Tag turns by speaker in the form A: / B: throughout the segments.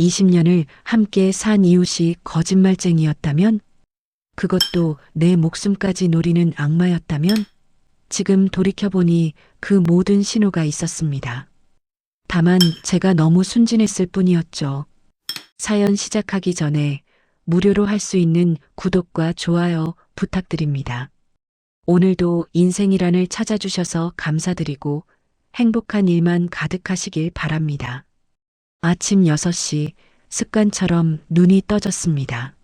A: 20년을 함께 산 이웃이 거짓말쟁이였다면? 그것도 내 목숨까지 노리는 악마였다면? 지금 돌이켜보니 그 모든 신호가 있었습니다. 다만 제가 너무 순진했을 뿐이었죠. 사연 시작하기 전에 무료로 할 수 있는 구독과 좋아요 부탁드립니다. 오늘도 인생이란을 찾아주셔서 감사드리고 행복한 일만 가득하시길 바랍니다. 아침 6시 습관처럼 눈이 떠졌습니다.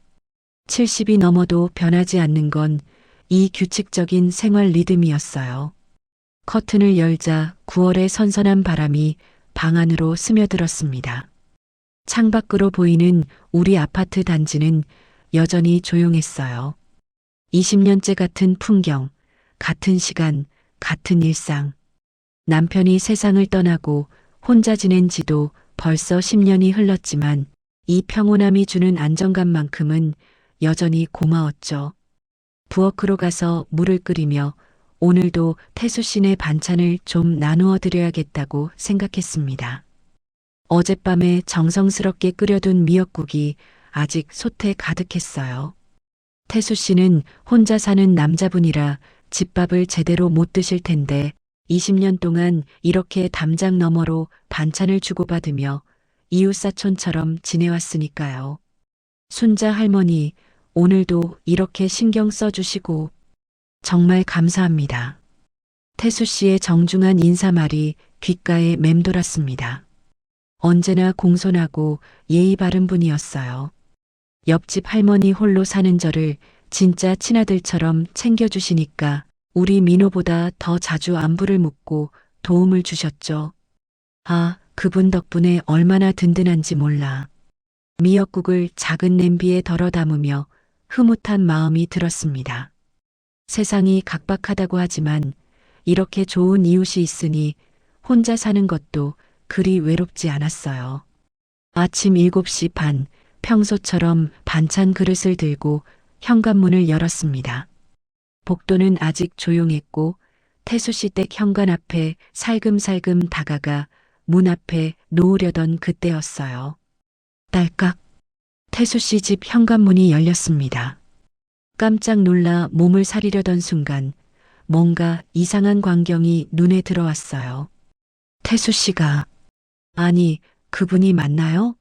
A: 70이 넘어도 변하지 않는 건 이 규칙적인 생활 리듬이었어요. 커튼을 열자 9월의 선선한 바람이 방 안으로 스며들었습니다. 창밖으로 보이는 우리 아파트 단지는 여전히 조용했어요. 20년째 같은 풍경, 같은 시간, 같은 일상. 남편이 세상을 떠나고 혼자 지낸 지도 벌써 10년이 흘렀지만 이 평온함이 주는 안정감만큼은 여전히 고마웠죠. 부엌으로 가서 물을 끓이며 오늘도 태수 씨네 반찬을 좀 나누어 드려야겠다고 생각했습니다. 어젯밤에 정성스럽게 끓여둔 미역국이 아직 솥에 가득했어요. 태수 씨는 혼자 사는 남자분이라 집밥을 제대로 못 드실 텐데 20년 동안 이렇게 담장 너머로 반찬을 주고받으며 이웃사촌처럼 지내왔으니까요. 순자 할머니, 오늘도 이렇게 신경 써주시고 정말 감사합니다. 태수 씨의 정중한 인사말이 귓가에 맴돌았습니다. 언제나 공손하고 예의 바른 분이었어요. 옆집 할머니 홀로 사는 저를 진짜 친아들처럼 챙겨주시니까 우리 민호보다 더 자주 안부를 묻고 도움을 주셨죠. 아, 그분 덕분에 얼마나 든든한지 몰라. 미역국을 작은 냄비에 덜어 담으며 흐뭇한 마음이 들었습니다. 세상이 각박하다고 하지만 이렇게 좋은 이웃이 있으니 혼자 사는 것도 그리 외롭지 않았어요. 아침 7시 반, 평소처럼 반찬 그릇을 들고 현관문을 열었습니다. 복도는 아직 조용했고 태수씨 댁 현관 앞에 살금살금 다가가 문 앞에 놓으려던 그때였어요. 딸깍. 태수씨 집 현관문이 열렸습니다. 깜짝 놀라 몸을 사리려던 순간 뭔가 이상한 광경이 눈에 들어왔어요. 태수씨가, 아니, 그분이 맞나요?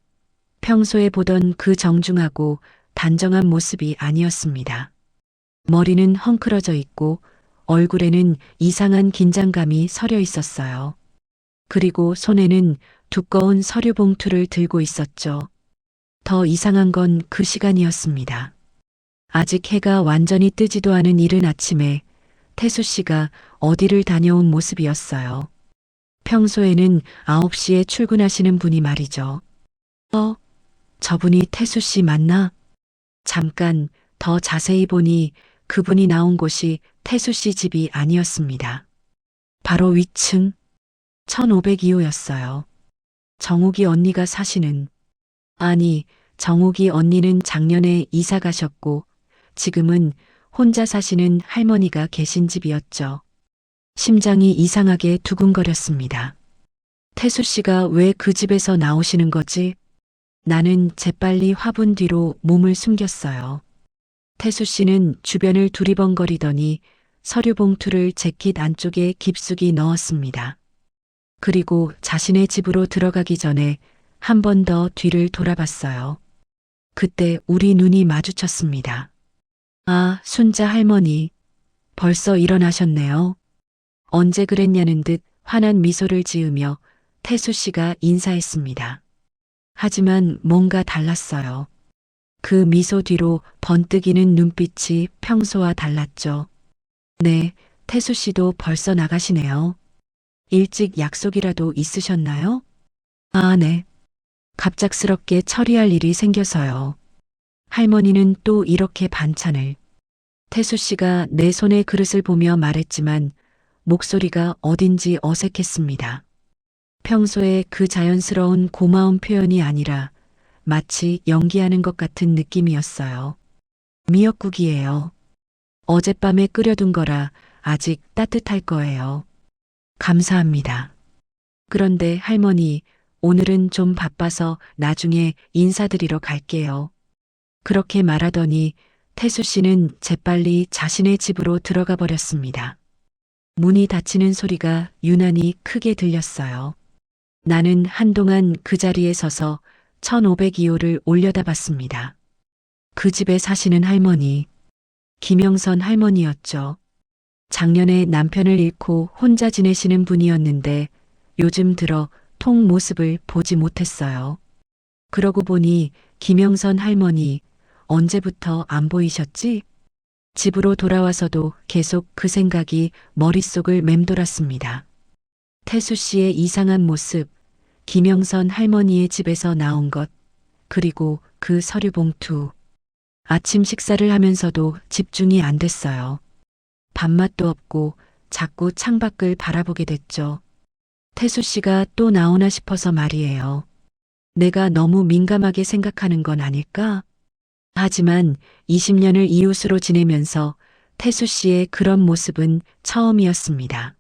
A: 평소에 보던 그 정중하고 단정한 모습이 아니었습니다. 머리는 헝클어져 있고 얼굴에는 이상한 긴장감이 서려 있었어요. 그리고 손에는 두꺼운 서류 봉투를 들고 있었죠. 더 이상한 건 그 시간이었습니다. 아직 해가 완전히 뜨지도 않은 이른 아침에 태수 씨가 어디를 다녀온 모습이었어요. 평소에는 9시에 출근하시는 분이 말이죠. 저분이 태수 씨 맞나? 잠깐 더 자세히 보니 그분이 나온 곳이 태수 씨 집이 아니었습니다. 바로 위층 1502호였어요. 정욱이 언니가 사시는, 아니, 정욱이 언니는 작년에 이사 가셨고 지금은 혼자 사시는 할머니가 계신 집이었죠. 심장이 이상하게 두근거렸습니다. 태수 씨가 왜 그 집에서 나오시는 거지? 나는 재빨리 화분 뒤로 몸을 숨겼어요. 태수 씨는 주변을 두리번거리더니 서류 봉투를 재킷 안쪽에 깊숙이 넣었습니다. 그리고 자신의 집으로 들어가기 전에 한 번 더 뒤를 돌아봤어요. 그때 우리 눈이 마주쳤습니다. 아, 순자 할머니. 벌써 일어나셨네요. 언제 그랬냐는 듯 환한 미소를 지으며 태수 씨가 인사했습니다. 하지만 뭔가 달랐어요. 그 미소 뒤로 번뜩이는 눈빛이 평소와 달랐죠. 네, 태수 씨도 벌써 나가시네요. 일찍 약속이라도 있으셨나요? 아, 네. 갑작스럽게 처리할 일이 생겨서요. 할머니는 또 이렇게 반찬을. 태수 씨가 내 손의 그릇을 보며 말했지만 목소리가 어딘지 어색했습니다. 평소에 그 자연스러운 고마운 표현이 아니라 마치 연기하는 것 같은 느낌이었어요. 미역국이에요. 어젯밤에 끓여둔 거라 아직 따뜻할 거예요. 감사합니다. 그런데 할머니, 오늘은 좀 바빠서 나중에 인사드리러 갈게요. 그렇게 말하더니 태수 씨는 재빨리 자신의 집으로 들어가 버렸습니다. 문이 닫히는 소리가 유난히 크게 들렸어요. 나는 한동안 그 자리에 서서 1502호를 올려다봤습니다. 그 집에 사시는 할머니, 김영선 할머니였죠. 작년에 남편을 잃고 혼자 지내시는 분이었는데 요즘 들어 통 모습을 보지 못했어요. 그러고 보니 김영선 할머니 언제부터 안 보이셨지? 집으로 돌아와서도 계속 그 생각이 머릿속을 맴돌았습니다. 태수 씨의 이상한 모습, 김영선 할머니의 집에서 나온 것, 그리고 그 서류 봉투. 아침 식사를 하면서도 집중이 안 됐어요. 밥맛도 없고 자꾸 창밖을 바라보게 됐죠. 태수 씨가 또 나오나 싶어서 말이에요. 내가 너무 민감하게 생각하는 건 아닐까? 하지만 20년을 이웃으로 지내면서 태수 씨의 그런 모습은 처음이었습니다.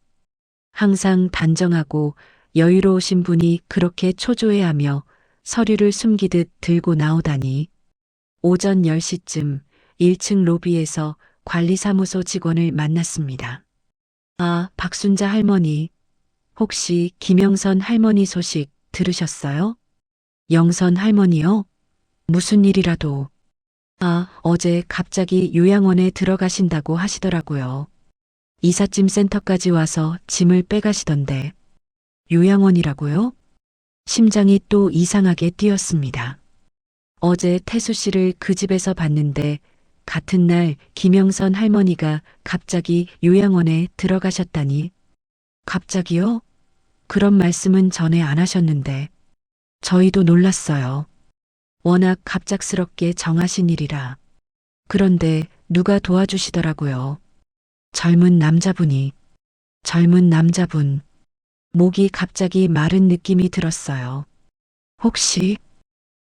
A: 항상 단정하고 여유로우신 분이 그렇게 초조해하며 서류를 숨기듯 들고 나오다니. 오전 10시쯤 1층 로비에서 관리사무소 직원을 만났습니다. 아, 박순자 할머니. 혹시 김영선 할머니 소식 들으셨어요? 영선 할머니요? 무슨 일이라도. 아, 어제 갑자기 요양원에 들어가신다고 하시더라고요. 이삿짐 센터까지 와서 짐을 빼가시던데. 요양원이라고요? 심장이 또 이상하게 뛰었습니다. 어제 태수 씨를 그 집에서 봤는데 같은 날 김영선 할머니가 갑자기 요양원에 들어가셨다니. 갑자기요? 그런 말씀은 전에 안 하셨는데. 저희도 놀랐어요. 워낙 갑작스럽게 정하신 일이라. 그런데 누가 도와주시더라고요. 젊은 남자분이. 젊은 남자분. 목이 갑자기 마른 느낌이 들었어요. 혹시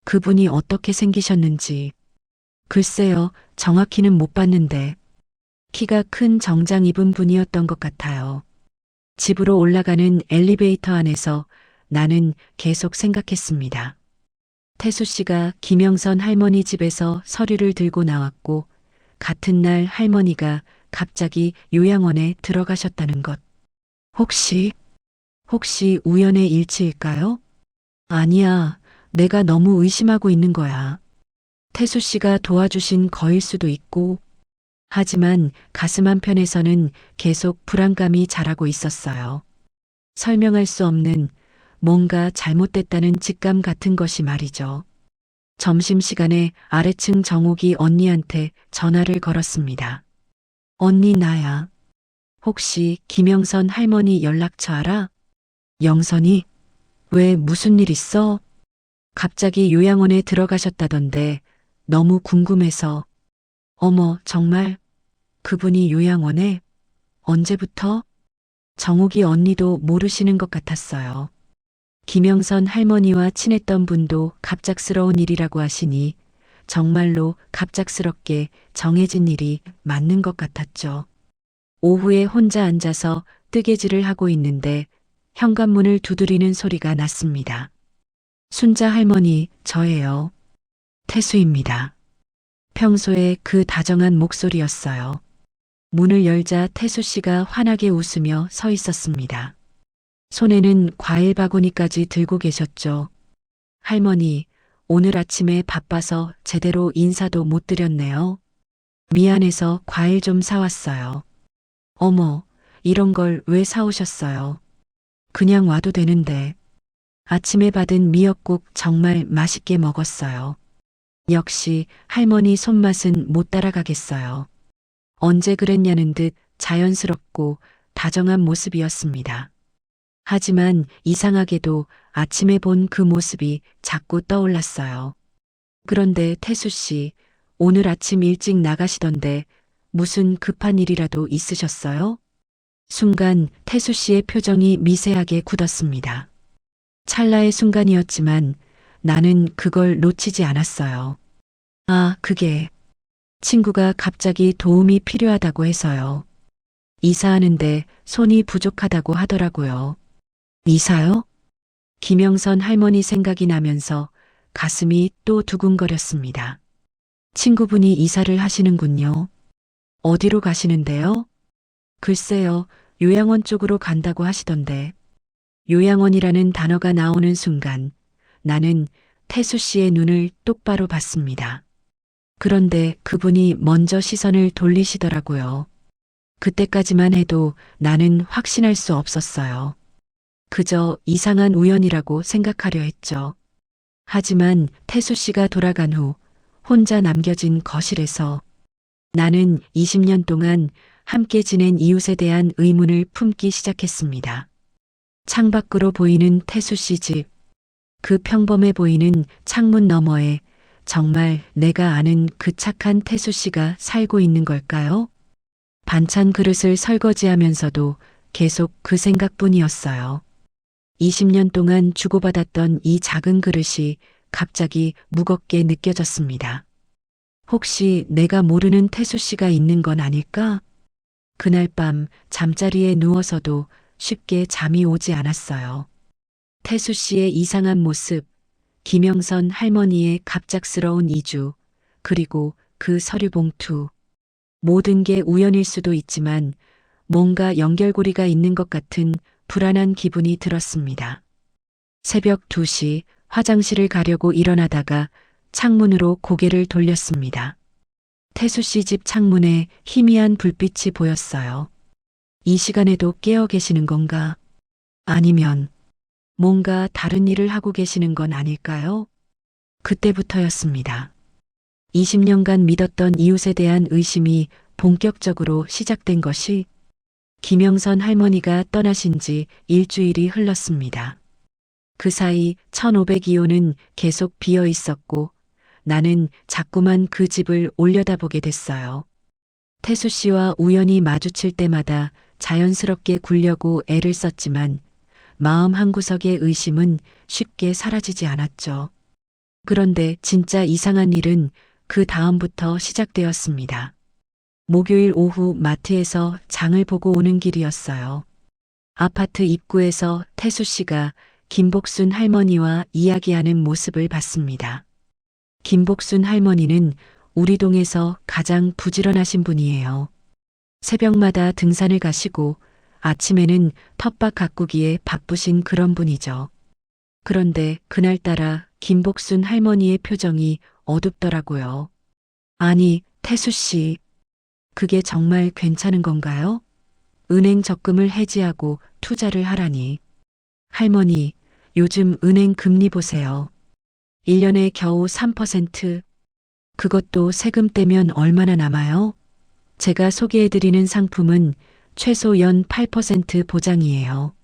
A: 그분이 어떻게 생기셨는지. 글쎄요, 정확히는 못 봤는데 키가 큰 정장 입은 분이었던 것 같아요. 집으로 올라가는 엘리베이터 안에서 나는 계속 생각했습니다. 태수 씨가 김영선 할머니 집에서 서류를 들고 나왔고 같은 날 할머니가 갑자기 요양원에 들어가셨다는 것. 혹시 우연의 일치일까요? 아니야, 내가 너무 의심하고 있는 거야. 태수 씨가 도와주신 거일 수도 있고. 하지만 가슴 한편에서는 계속 불안감이 자라고 있었어요. 설명할 수 없는 뭔가 잘못됐다는 직감 같은 것이 말이죠. 점심시간에 아래층 정옥이 언니한테 전화를 걸었습니다. 언니 나야. 혹시 김영선 할머니 연락처 알아? 영선이? 왜 무슨 일 있어? 갑자기 요양원에 들어가셨다던데 너무 궁금해서. 어머, 정말? 그분이 요양원에? 언제부터? 정옥이 언니도 모르시는 것 같았어요. 김영선 할머니와 친했던 분도 갑작스러운 일이라고 하시니 정말로 갑작스럽게 정해진 일이 맞는 것 같았죠. 오후에 혼자 앉아서 뜨개질을 하고 있는데 현관문을 두드리는 소리가 났습니다. 순자 할머니, 저예요. 태수입니다. 평소에 그 다정한 목소리였어요. 문을 열자 태수 씨가 환하게 웃으며 서 있었습니다. 손에는 과일 바구니까지 들고 계셨죠. 할머니, 오늘 아침에 바빠서 제대로 인사도 못 드렸네요. 미안해서 과일 좀 사왔어요. 어머, 이런 걸 왜 사오셨어요? 그냥 와도 되는데. 아침에 받은 미역국 정말 맛있게 먹었어요. 역시 할머니 손맛은 못 따라가겠어요. 언제 그랬냐는 듯 자연스럽고 다정한 모습이었습니다. 하지만 이상하게도 아침에 본 그 모습이 자꾸 떠올랐어요. 그런데 태수 씨, 오늘 아침 일찍 나가시던데 무슨 급한 일이라도 있으셨어요? 순간 태수 씨의 표정이 미세하게 굳었습니다. 찰나의 순간이었지만 나는 그걸 놓치지 않았어요. 아, 그게 친구가 갑자기 도움이 필요하다고 해서요. 이사하는데 손이 부족하다고 하더라고요. 이사요? 김영선 할머니 생각이 나면서 가슴이 또 두근거렸습니다. 친구분이 이사를 하시는군요. 어디로 가시는데요? 글쎄요, 요양원 쪽으로 간다고 하시던데. 요양원이라는 단어가 나오는 순간 나는 태수 씨의 눈을 똑바로 봤습니다. 그런데 그분이 먼저 시선을 돌리시더라고요. 그때까지만 해도 나는 확신할 수 없었어요. 그저 이상한 우연이라고 생각하려 했죠. 하지만 태수 씨가 돌아간 후 혼자 남겨진 거실에서 나는 20년 동안 함께 지낸 이웃에 대한 의문을 품기 시작했습니다. 창밖으로 보이는 태수 씨 집, 그 평범해 보이는 창문 너머에 정말 내가 아는 그 착한 태수 씨가 살고 있는 걸까요? 반찬 그릇을 설거지하면서도 계속 그 생각뿐이었어요. 20년 동안 주고받았던 이 작은 그릇이 갑자기 무겁게 느껴졌습니다. 혹시 내가 모르는 태수 씨가 있는 건 아닐까? 그날 밤 잠자리에 누워서도 쉽게 잠이 오지 않았어요. 태수 씨의 이상한 모습, 김영선 할머니의 갑작스러운 이주, 그리고 그 서류 봉투. 모든 게 우연일 수도 있지만 뭔가 연결고리가 있는 것 같은 불안한 기분이 들었습니다. 새벽 2시 화장실을 가려고 일어나다가 창문으로 고개를 돌렸습니다. 태수 씨 집 창문에 희미한 불빛이 보였어요. 이 시간에도 깨어 계시는 건가? 아니면 뭔가 다른 일을 하고 계시는 건 아닐까요? 그때부터였습니다. 20년간 믿었던 이웃에 대한 의심이 본격적으로 시작된 것이 김영선 할머니가 떠나신 지 일주일이 흘렀습니다. 그 사이 1502호는 계속 비어 있었고 나는 자꾸만 그 집을 올려다보게 됐어요. 태수 씨와 우연히 마주칠 때마다 자연스럽게 굴려고 애를 썼지만 마음 한구석의 의심은 쉽게 사라지지 않았죠. 그런데 진짜 이상한 일은 그 다음부터 시작되었습니다. 목요일 오후 마트에서 장을 보고 오는 길이었어요. 아파트 입구에서 태수 씨가 김복순 할머니와 이야기하는 모습을 봤습니다. 김복순 할머니는 우리 동에서 가장 부지런하신 분이에요. 새벽마다 등산을 가시고 아침에는 텃밭 가꾸기에 바쁘신 그런 분이죠. 그런데 그날따라 김복순 할머니의 표정이 어둡더라고요. 아니, 태수 씨, 그게 정말 괜찮은 건가요? 은행 적금을 해지하고 투자를 하라니. 할머니, 요즘 은행 금리 보세요. 1년에 겨우 3%. 그것도 세금 떼면 얼마나 남아요? 제가 소개해드리는 상품은 최소 연 8% 보장이에요.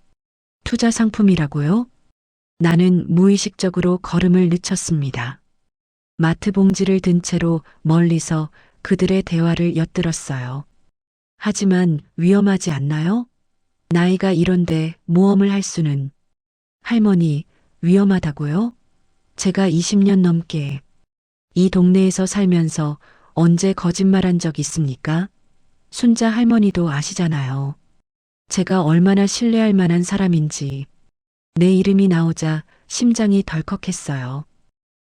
A: 투자 상품이라고요? 나는 무의식적으로 걸음을 늦췄습니다. 마트 봉지를 든 채로 멀리서 그들의 대화를 엿들었어요. 하지만 위험하지 않나요? 나이가 이런데 모험을 할 수는. 할머니, 위험하다고요? 제가 20년 넘게 이 동네에서 살면서 언제 거짓말한 적 있습니까? 순자 할머니도 아시잖아요. 제가 얼마나 신뢰할 만한 사람인지. 내 이름이 나오자 심장이 덜컥했어요.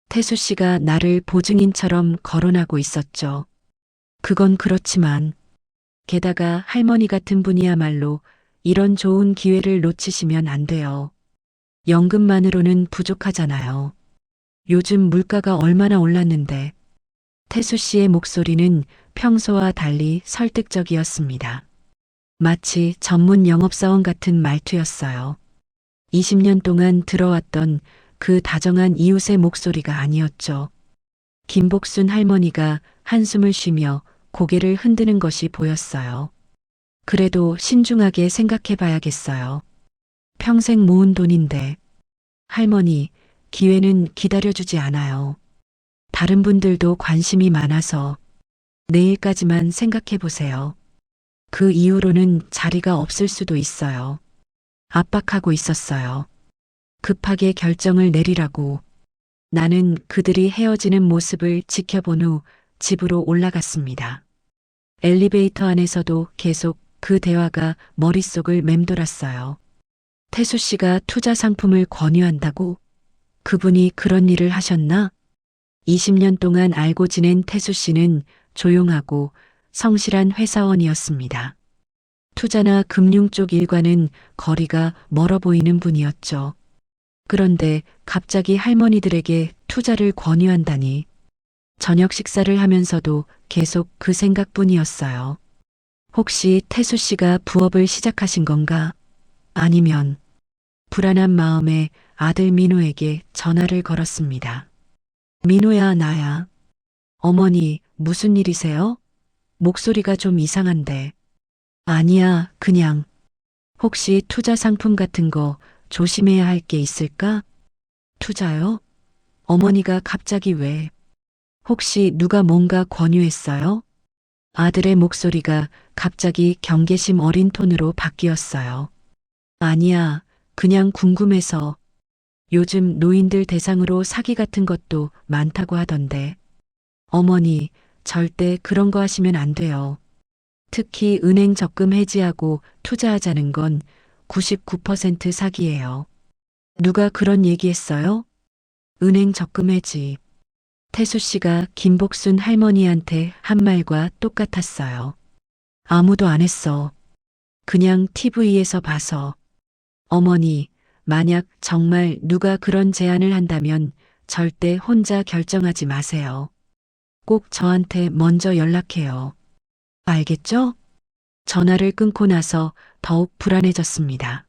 A: 태수 씨가 나를 보증인처럼 거론하고 있었죠. 그건 그렇지만 게다가 할머니 같은 분이야말로 이런 좋은 기회를 놓치시면 안 돼요. 연금만으로는 부족하잖아요. 요즘 물가가 얼마나 올랐는데. 태수 씨의 목소리는 평소와 달리 설득적이었습니다. 마치 전문 영업사원 같은 말투였어요. 20년 동안 들어왔던 그 다정한 이웃의 목소리가 아니었죠. 김복순 할머니가 한숨을 쉬며 고개를 흔드는 것이 보였어요. 그래도 신중하게 생각해 봐야겠어요. 평생 모은 돈인데. 할머니, 기회는 기다려주지 않아요. 다른 분들도 관심이 많아서 내일까지만 생각해 보세요. 그 이후로는 자리가 없을 수도 있어요. 압박하고 있었어요. 급하게 결정을 내리라고. 나는 그들이 헤어지는 모습을 지켜본 후 집으로 올라갔습니다. 엘리베이터 안에서도 계속 그 대화가 머릿속을 맴돌았어요. 태수 씨가 투자 상품을 권유한다고? 그분이 그런 일을 하셨나? 20년 동안 알고 지낸 태수 씨는 조용하고 성실한 회사원이었습니다. 투자나 금융 쪽 일과는 거리가 멀어 보이는 분이었죠. 그런데 갑자기 할머니들에게 투자를 권유한다니. 저녁 식사를 하면서도 계속 그 생각뿐이었어요. 혹시 태수 씨가 부업을 시작하신 건가? 아니면 불안한 마음에 아들 민호에게 전화를 걸었습니다. 민호야, 나야. 어머니, 무슨 일이세요? 목소리가 좀 이상한데. 아니야, 그냥. 혹시 투자 상품 같은 거 조심해야 할 게 있을까? 투자요? 어머니가 갑자기 왜? 혹시 누가 뭔가 권유했어요? 아들의 목소리가 갑자기 경계심 어린 톤으로 바뀌었어요. 아니야, 그냥 궁금해서. 요즘 노인들 대상으로 사기 같은 것도 많다고 하던데. 어머니, 절대 그런 거 하시면 안 돼요. 특히 은행 적금 해지하고 투자하자는 건 99% 사기예요. 누가 그런 얘기했어요? 은행 적금 해지. 태수 씨가 김복순 할머니한테 한 말과 똑같았어요. 아무도 안 했어. 그냥 TV에서 봐서. 어머니, 만약 정말 누가 그런 제안을 한다면 절대 혼자 결정하지 마세요. 꼭 저한테 먼저 연락해요. 알겠죠? 전화를 끊고 나서 더욱 불안해졌습니다.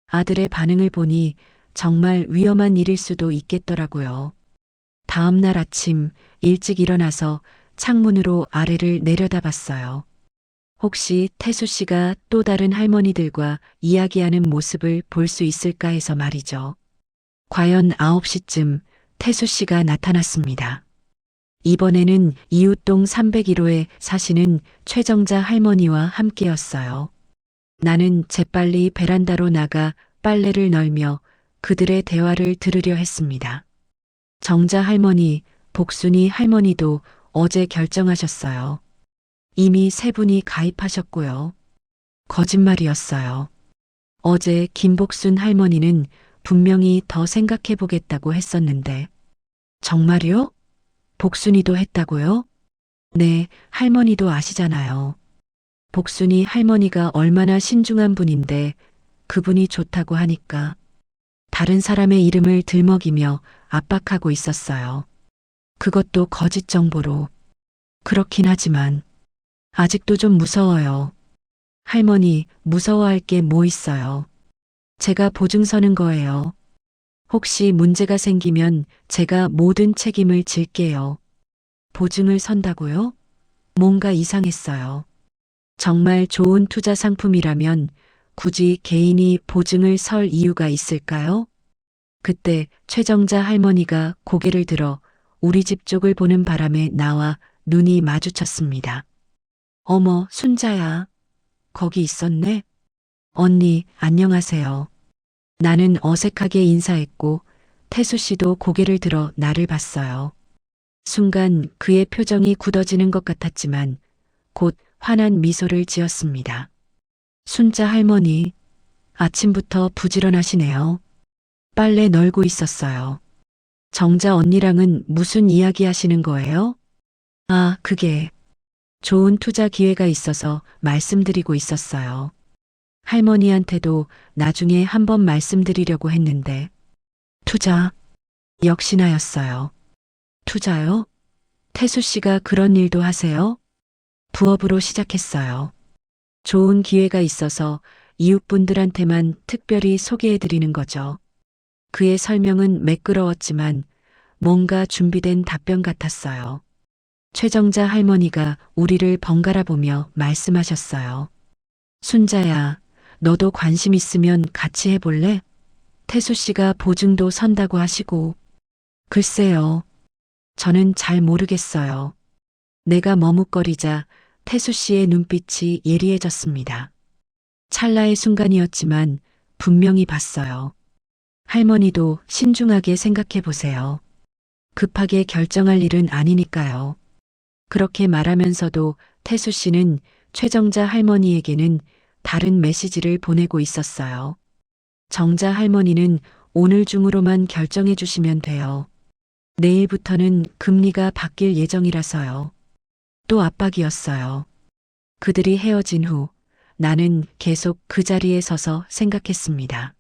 A: 아들의 반응을 보니 정말 위험한 일일 수도 있겠더라고요. 다음 날 아침 일찍 일어나서 창문으로 아래를 내려다봤어요. 혹시 태수 씨가 또 다른 할머니들과 이야기하는 모습을 볼 수 있을까 해서 말이죠. 과연 9시쯤 태수 씨가 나타났습니다. 이번에는 이웃동 301호에 사시는 최정자 할머니와 함께였어요. 나는 재빨리 베란다로 나가 빨래를 널며 그들의 대화를 들으려 했습니다. 정자 할머니, 복순이 할머니도 어제 결정하셨어요. 이미 3분이 가입하셨고요. 거짓말이었어요. 어제 김복순 할머니는 분명히 더 생각해 보겠다고 했었는데. 정말요? 복순이도 했다고요? 네, 할머니도 아시잖아요. 복순이 할머니가 얼마나 신중한 분인데 그분이 좋다고 하니까 다른 사람의 이름을 들먹이며 압박하고 있었어요. 그것도 거짓 정보로. 그렇긴 하지만 아직도 좀 무서워요. 할머니, 무서워할 게 뭐 있어요. 제가 보증 서는 거예요. 혹시 문제가 생기면 제가 모든 책임을 질게요. 보증을 선다고요? 뭔가 이상했어요. 정말 좋은 투자 상품이라면 굳이 개인이 보증을 설 이유가 있을까요? 그때 최정자 할머니가 고개를 들어 우리 집 쪽을 보는 바람에 나와 눈이 마주쳤습니다. 어머, 순자야. 거기 있었네? 언니, 안녕하세요. 나는 어색하게 인사했고 태수 씨도 고개를 들어 나를 봤어요. 순간 그의 표정이 굳어지는 것 같았지만 곧 환한 미소를 지었습니다. 순자 할머니, 아침부터 부지런하시네요. 빨래 널고 있었어요. 정자 언니랑은 무슨 이야기 하시는 거예요? 아, 그게 좋은 투자 기회가 있어서 말씀드리고 있었어요. 할머니한테도 나중에 한번 말씀드리려고 했는데. 투자, 역시나였어요. 투자요? 태수 씨가 그런 일도 하세요? 부업으로 시작했어요. 좋은 기회가 있어서 이웃분들한테만 특별히 소개해드리는 거죠. 그의 설명은 매끄러웠지만 뭔가 준비된 답변 같았어요. 최정자 할머니가 우리를 번갈아 보며 말씀하셨어요. 순자야, 너도 관심 있으면 같이 해볼래? 태수 씨가 보증도 선다고 하시고. 글쎄요. 저는 잘 모르겠어요. 내가 머뭇거리자 태수 씨의 눈빛이 예리해졌습니다. 찰나의 순간이었지만 분명히 봤어요. 할머니도 신중하게 생각해 보세요. 급하게 결정할 일은 아니니까요. 그렇게 말하면서도 태수 씨는 최정자 할머니에게는 다른 메시지를 보내고 있었어요. 정자 할머니는 오늘 중으로만 결정해 주시면 돼요. 내일부터는 금리가 바뀔 예정이라서요. 또 압박이었어요. 그들이 헤어진 후 나는 계속 그 자리에 서서 생각했습니다.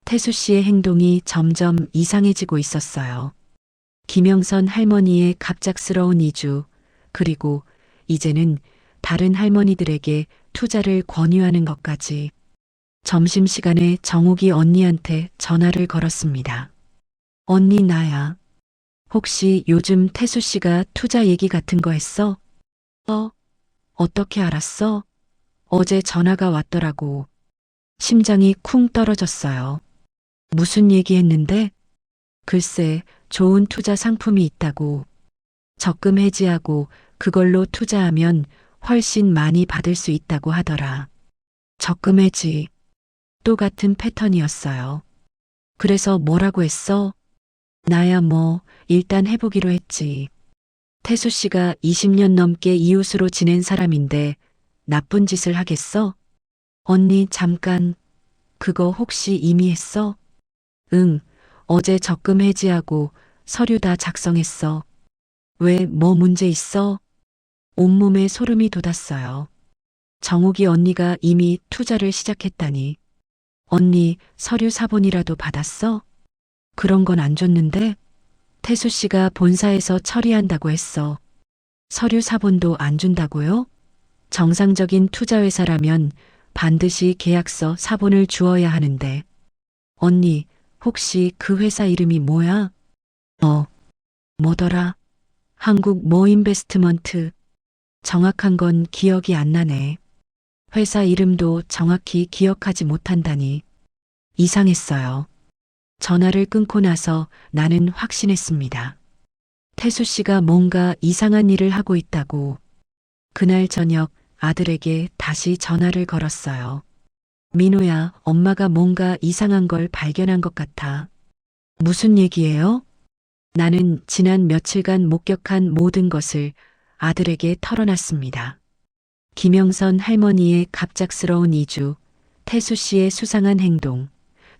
A: 태수 씨의 행동이 점점 이상해지고 있었어요. 김영선 할머니의 갑작스러운 이주, 그리고 이제는 다른 할머니들에게 투자를 권유하는 것까지. 점심시간에 정욱이 언니한테 전화를 걸었습니다. 언니 나야. 혹시 요즘 태수 씨가 투자 얘기 같은 거 했어? 어떻게 알았어? 어제 전화가 왔더라고. 심장이 쿵 떨어졌어요. 무슨 얘기 했는데? 글쎄, 좋은 투자 상품이 있다고. 적금 해지하고 그걸로 투자하면 훨씬 많이 받을 수 있다고 하더라. 적금 해지. 또 같은 패턴이었어요. 그래서 뭐라고 했어? 나야 뭐, 일단 해보기로 했지. 태수 씨가 20년 넘게 이웃으로 지낸 사람인데 나쁜 짓을 하겠어? 언니 잠깐, 그거 혹시 이미 했어? 응, 어제 적금 해지하고 서류 다 작성했어. 왜, 뭐 문제 있어? 온몸에 소름이 돋았어요. 정욱이 언니가 이미 투자를 시작했다니. 언니, 서류 사본이라도 받았어? 그런 건 안 줬는데? 태수 씨가 본사에서 처리한다고 했어. 서류 사본도 안 준다고요? 정상적인 투자회사라면 반드시 계약서 사본을 주어야 하는데. 언니, 혹시 그 회사 이름이 뭐야? 뭐더라? 한국 뭐 인베스트먼트. 정확한 건 기억이 안 나네. 회사 이름도 정확히 기억하지 못한다니. 이상했어요. 전화를 끊고 나서 나는 확신했습니다. 태수 씨가 뭔가 이상한 일을 하고 있다고. 그날 저녁 아들에게 다시 전화를 걸었어요. 민호야, 엄마가 뭔가 이상한 걸 발견한 것 같아. 무슨 얘기예요? 나는 지난 며칠간 목격한 모든 것을 아들에게 털어놨습니다. 김영선 할머니의 갑작스러운 이주, 태수 씨의 수상한 행동,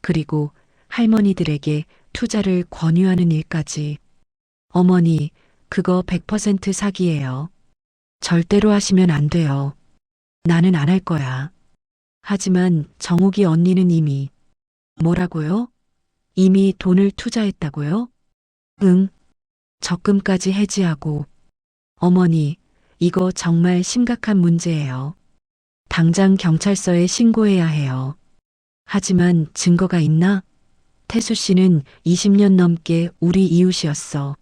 A: 그리고 할머니들에게 투자를 권유하는 일까지. 어머니, 그거 100% 사기예요. 절대로 하시면 안 돼요. 나는 안 할 거야. 하지만 정욱이 언니는 이미. 뭐라고요? 이미 돈을 투자했다고요? 응. 적금까지 해지하고. 어머니, 이거 정말 심각한 문제예요. 당장 경찰서에 신고해야 해요. 하지만 증거가 있나? 태수 씨는 20년 넘게 우리 이웃이었어.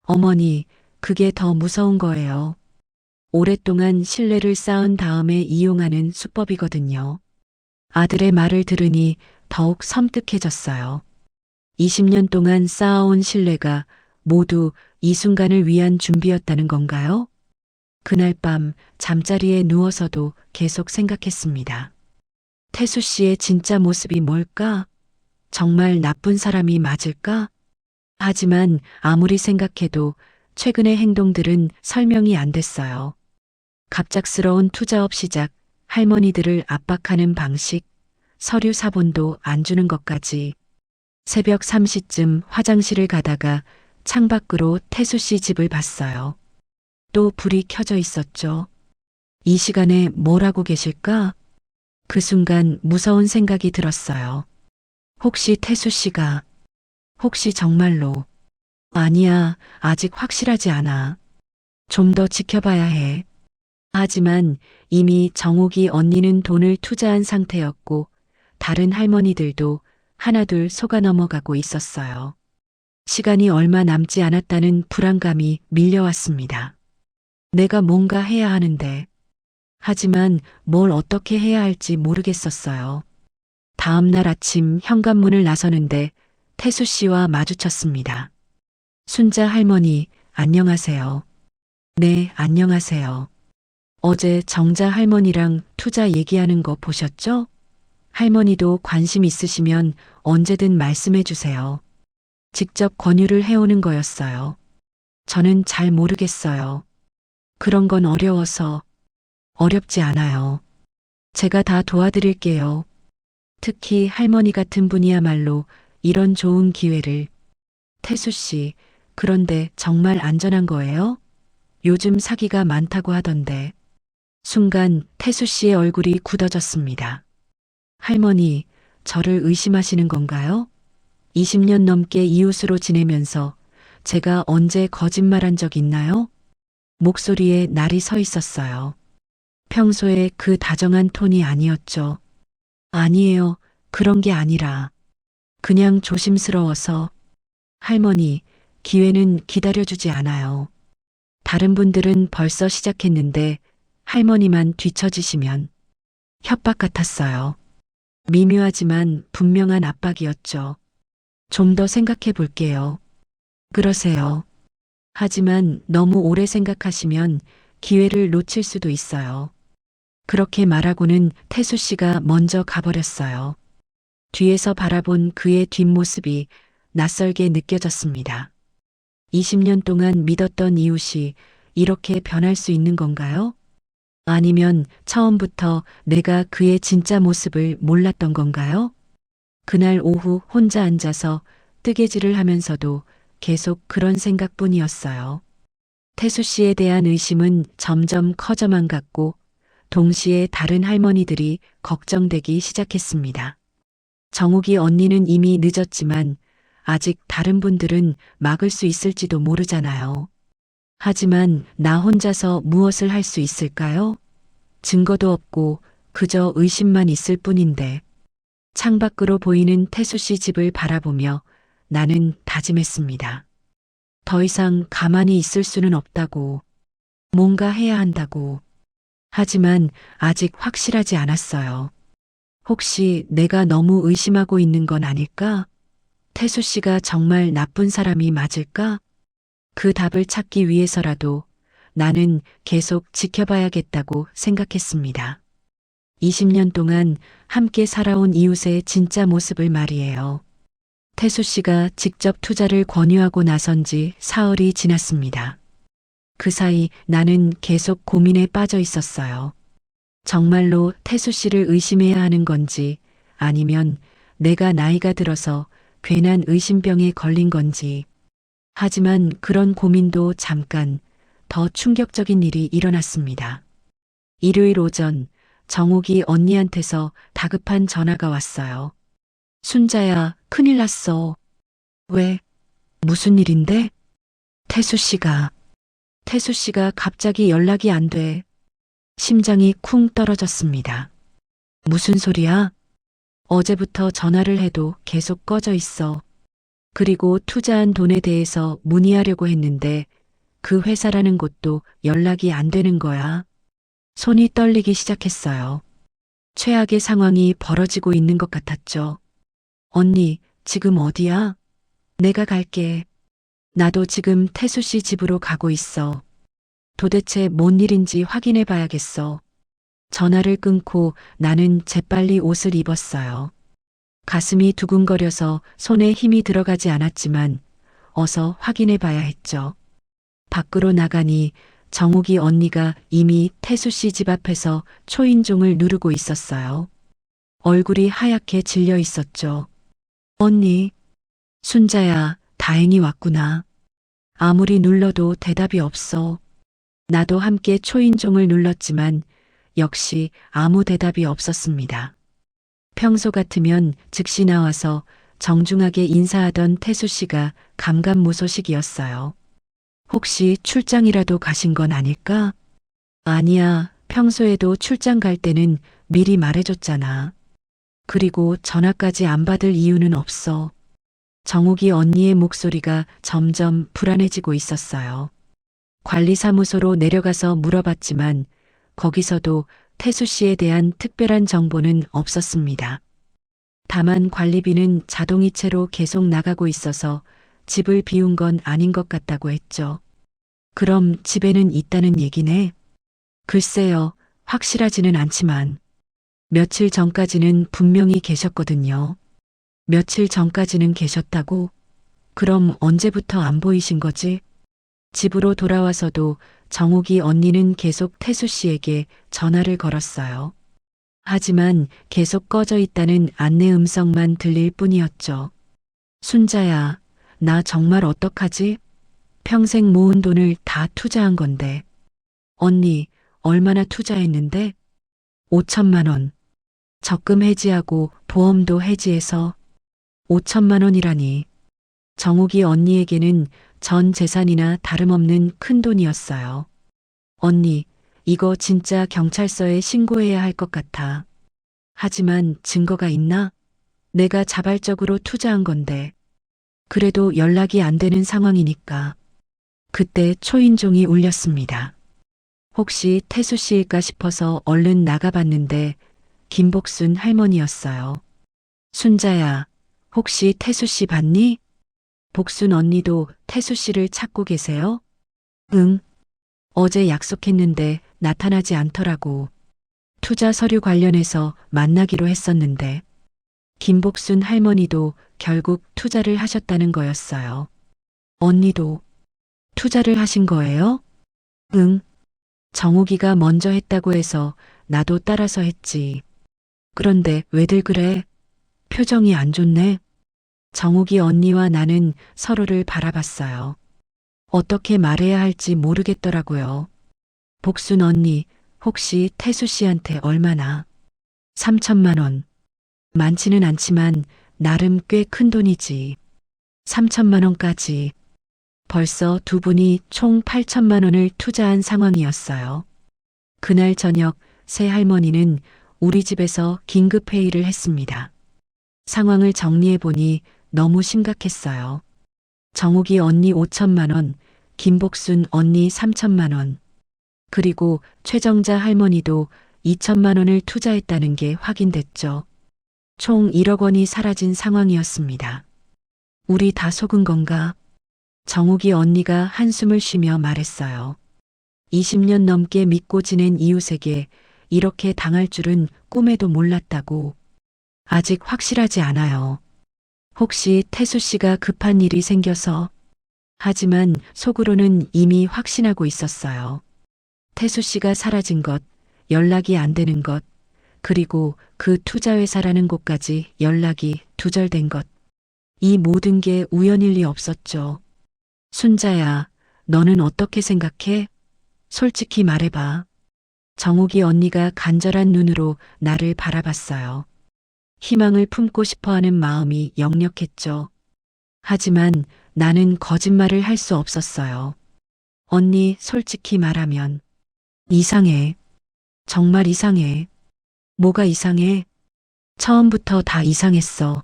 A: 어머니, 그게 더 무서운 거예요. 오랫동안 신뢰를 쌓은 다음에 이용하는 수법이거든요. 아들의 말을 들으니 더욱 섬뜩해졌어요. 20년 동안 쌓아온 신뢰가 모두 이 순간을 위한 준비였다는 건가요? 그날 밤 잠자리에 누워서도 계속 생각했습니다. 태수 씨의 진짜 모습이 뭘까? 정말 나쁜 사람이 맞을까? 하지만 아무리 생각해도 최근의 행동들은 설명이 안 됐어요. 갑작스러운 투자업 시작, 할머니들을 압박하는 방식, 서류 사본도 안 주는 것까지. 새벽 3시쯤 화장실을 가다가 창밖으로 태수 씨 집을 봤어요. 또 불이 켜져 있었죠. 이 시간에 뭘 하고 계실까? 그 순간 무서운 생각이 들었어요. 혹시 태수 씨가, 혹시 정말로. 아니야, 아직 확실하지 않아. 좀 더 지켜봐야 해. 하지만 이미 정욱이 언니는 돈을 투자한 상태였고 다른 할머니들도 하나둘 속아 넘어가고 있었어요. 시간이 얼마 남지 않았다는 불안감이 밀려왔습니다. 내가 뭔가 해야 하는데. 하지만 뭘 어떻게 해야 할지 모르겠었어요. 다음 날 아침 현관문을 나서는데 태수 씨와 마주쳤습니다. 순자 할머니, 안녕하세요. 네, 안녕하세요. 어제 정자 할머니랑 투자 얘기하는 거 보셨죠? 할머니도 관심 있으시면 언제든 말씀해 주세요. 직접 권유를 해오는 거였어요. 저는 잘 모르겠어요. 그런 건 어려워서. 어렵지 않아요. 제가 다 도와드릴게요. 특히 할머니 같은 분이야말로 이런 좋은 기회를. 태수 씨, 그런데 정말 안전한 거예요? 요즘 사기가 많다고 하던데. 순간 태수 씨의 얼굴이 굳어졌습니다. 할머니, 저를 의심하시는 건가요? 20년 넘게 이웃으로 지내면서 제가 언제 거짓말한 적 있나요? 목소리에 날이 서 있었어요. 평소에 그 다정한 톤이 아니었죠. 아니에요. 그런 게 아니라. 그냥 조심스러워서. 할머니, 기회는 기다려주지 않아요. 다른 분들은 벌써 시작했는데 할머니만 뒤처지시면. 협박 같았어요. 미묘하지만 분명한 압박이었죠. 좀 더 생각해 볼게요. 그러세요. 하지만 너무 오래 생각하시면 기회를 놓칠 수도 있어요. 그렇게 말하고는 태수 씨가 먼저 가버렸어요. 뒤에서 바라본 그의 뒷모습이 낯설게 느껴졌습니다. 20년 동안 믿었던 이웃이 이렇게 변할 수 있는 건가요? 아니면 처음부터 내가 그의 진짜 모습을 몰랐던 건가요? 그날 오후 혼자 앉아서 뜨개질을 하면서도 계속 그런 생각뿐이었어요. 태수 씨에 대한 의심은 점점 커져만 갔고 동시에 다른 할머니들이 걱정되기 시작했습니다. 정욱이 언니는 이미 늦었지만 아직 다른 분들은 막을 수 있을지도 모르잖아요. 하지만 나 혼자서 무엇을 할 수 있을까요? 증거도 없고 그저 의심만 있을 뿐인데. 창밖으로 보이는 태수 씨 집을 바라보며 나는 다짐했습니다. 더 이상 가만히 있을 수는 없다고. 뭔가 해야 한다고. 하지만 아직 확실하지 않았어요. 혹시 내가 너무 의심하고 있는 건 아닐까? 태수 씨가 정말 나쁜 사람이 맞을까? 그 답을 찾기 위해서라도 나는 계속 지켜봐야겠다고 생각했습니다. 20년 동안 함께 살아온 이웃의 진짜 모습을 말이에요. 태수 씨가 직접 투자를 권유하고 나선 지 사흘이 지났습니다. 그 사이 나는 계속 고민에 빠져 있었어요. 정말로 태수 씨를 의심해야 하는 건지 아니면 내가 나이가 들어서 괜한 의심병에 걸린 건지. 하지만 그런 고민도 잠깐 더 충격적인 일이 일어났습니다. 일요일 오전 정욱이 언니한테서 다급한 전화가 왔어요. 순자야, 큰일 났어. 왜? 무슨 일인데? 태수 씨가 갑자기 연락이 안 돼. 심장이 쿵 떨어졌습니다. 무슨 소리야? 어제부터 전화를 해도 계속 꺼져 있어. 그리고 투자한 돈에 대해서 문의하려고 했는데 그 회사라는 곳도 연락이 안 되는 거야. 손이 떨리기 시작했어요. 최악의 상황이 벌어지고 있는 것 같았죠. 언니, 지금 어디야? 내가 갈게. 나도 지금 태수 씨 집으로 가고 있어. 도대체 뭔 일인지 확인해 봐야겠어. 전화를 끊고 나는 재빨리 옷을 입었어요. 가슴이 두근거려서 손에 힘이 들어가지 않았지만 어서 확인해 봐야 했죠. 밖으로 나가니 정욱이 언니가 이미 태수 씨 집 앞에서 초인종을 누르고 있었어요. 얼굴이 하얗게 질려 있었죠. 언니, 순자야, 다행히 왔구나. 아무리 눌러도 대답이 없어. 나도 함께 초인종을 눌렀지만 역시 아무 대답이 없었습니다. 평소 같으면 즉시 나와서 정중하게 인사하던 태수 씨가 감감무소식이었어요. 혹시 출장이라도 가신 건 아닐까? 아니야, 평소에도 출장 갈 때는 미리 말해줬잖아. 그리고 전화까지 안 받을 이유는 없어. 정욱이 언니의 목소리가 점점 불안해지고 있었어요. 관리사무소로 내려가서 물어봤지만 거기서도 태수 씨에 대한 특별한 정보는 없었습니다. 다만 관리비는 자동이체로 계속 나가고 있어서 집을 비운 건 아닌 것 같다고 했죠. 그럼 집에는 있다는 얘기네? 글쎄요, 확실하지는 않지만 며칠 전까지는 분명히 계셨거든요. 며칠 전까지는 계셨다고? 그럼 언제부터 안 보이신 거지? 집으로 돌아와서도 정욱이 언니는 계속 태수 씨에게 전화를 걸었어요. 하지만 계속 꺼져 있다는 안내 음성만 들릴 뿐이었죠. 순자야, 나 정말 어떡하지? 평생 모은 돈을 다 투자한 건데. 언니, 얼마나 투자했는데? 5천만 원. 적금 해지하고 보험도 해지해서 5천만 원이라니. 정욱이 언니에게는 전 재산이나 다름없는 큰 돈이었어요. 언니, 이거 진짜 경찰서에 신고해야 할 것 같아. 하지만 증거가 있나? 내가 자발적으로 투자한 건데. 그래도 연락이 안 되는 상황이니까. 그때 초인종이 울렸습니다. 혹시 태수 씨일까 싶어서 얼른 나가봤는데 김복순 할머니였어요. 순자야, 혹시 태수 씨 봤니? 복순 언니도 태수 씨를 찾고 계세요? 응. 어제 약속했는데 나타나지 않더라고. 투자 서류 관련해서 만나기로 했었는데. 김복순 할머니도 결국 투자를 하셨다는 거였어요. 언니도 투자를 하신 거예요? 응. 정욱이가 먼저 했다고 해서 나도 따라서 했지. 그런데 왜들 그래? 표정이 안 좋네. 정욱이 언니와 나는 서로를 바라봤어요. 어떻게 말해야 할지 모르겠더라고요. 복순 언니, 혹시 태수 씨한테 얼마나? 3천만 원. 많지는 않지만 나름 꽤 큰 돈이지. 3천만 원까지. 벌써 두 분이 총 8천만 원을 투자한 상황이었어요. 그날 저녁 새 할머니는 우리 집에서 긴급 회의를 했습니다. 상황을 정리해 보니 너무 심각했어요. 정욱이 언니 5천만 원, 김복순 언니 3천만 원, 그리고 최정자 할머니도 2천만 원을 투자했다는 게 확인됐죠. 총 1억 원이 사라진 상황이었습니다. 우리 다 속은 건가? 정욱이 언니가 한숨을 쉬며 말했어요. 20년 넘게 믿고 지낸 이웃에게 이렇게 당할 줄은 꿈에도 몰랐다고. 아직 확실하지 않아요. 혹시 태수 씨가 급한 일이 생겨서. 하지만 속으로는 이미 확신하고 있었어요. 태수 씨가 사라진 것, 연락이 안 되는 것, 그리고 그 투자회사라는 곳까지 연락이 두절된 것. 이 모든 게 우연일 리 없었죠. 순자야, 너는 어떻게 생각해? 솔직히 말해봐. 정욱이 언니가 간절한 눈으로 나를 바라봤어요. 희망을 품고 싶어 하는 마음이 역력했죠. 하지만 나는 거짓말을 할 수 없었어요. 언니, 솔직히 말하면 이상해. 정말 이상해. 뭐가 이상해? 처음부터 다 이상했어.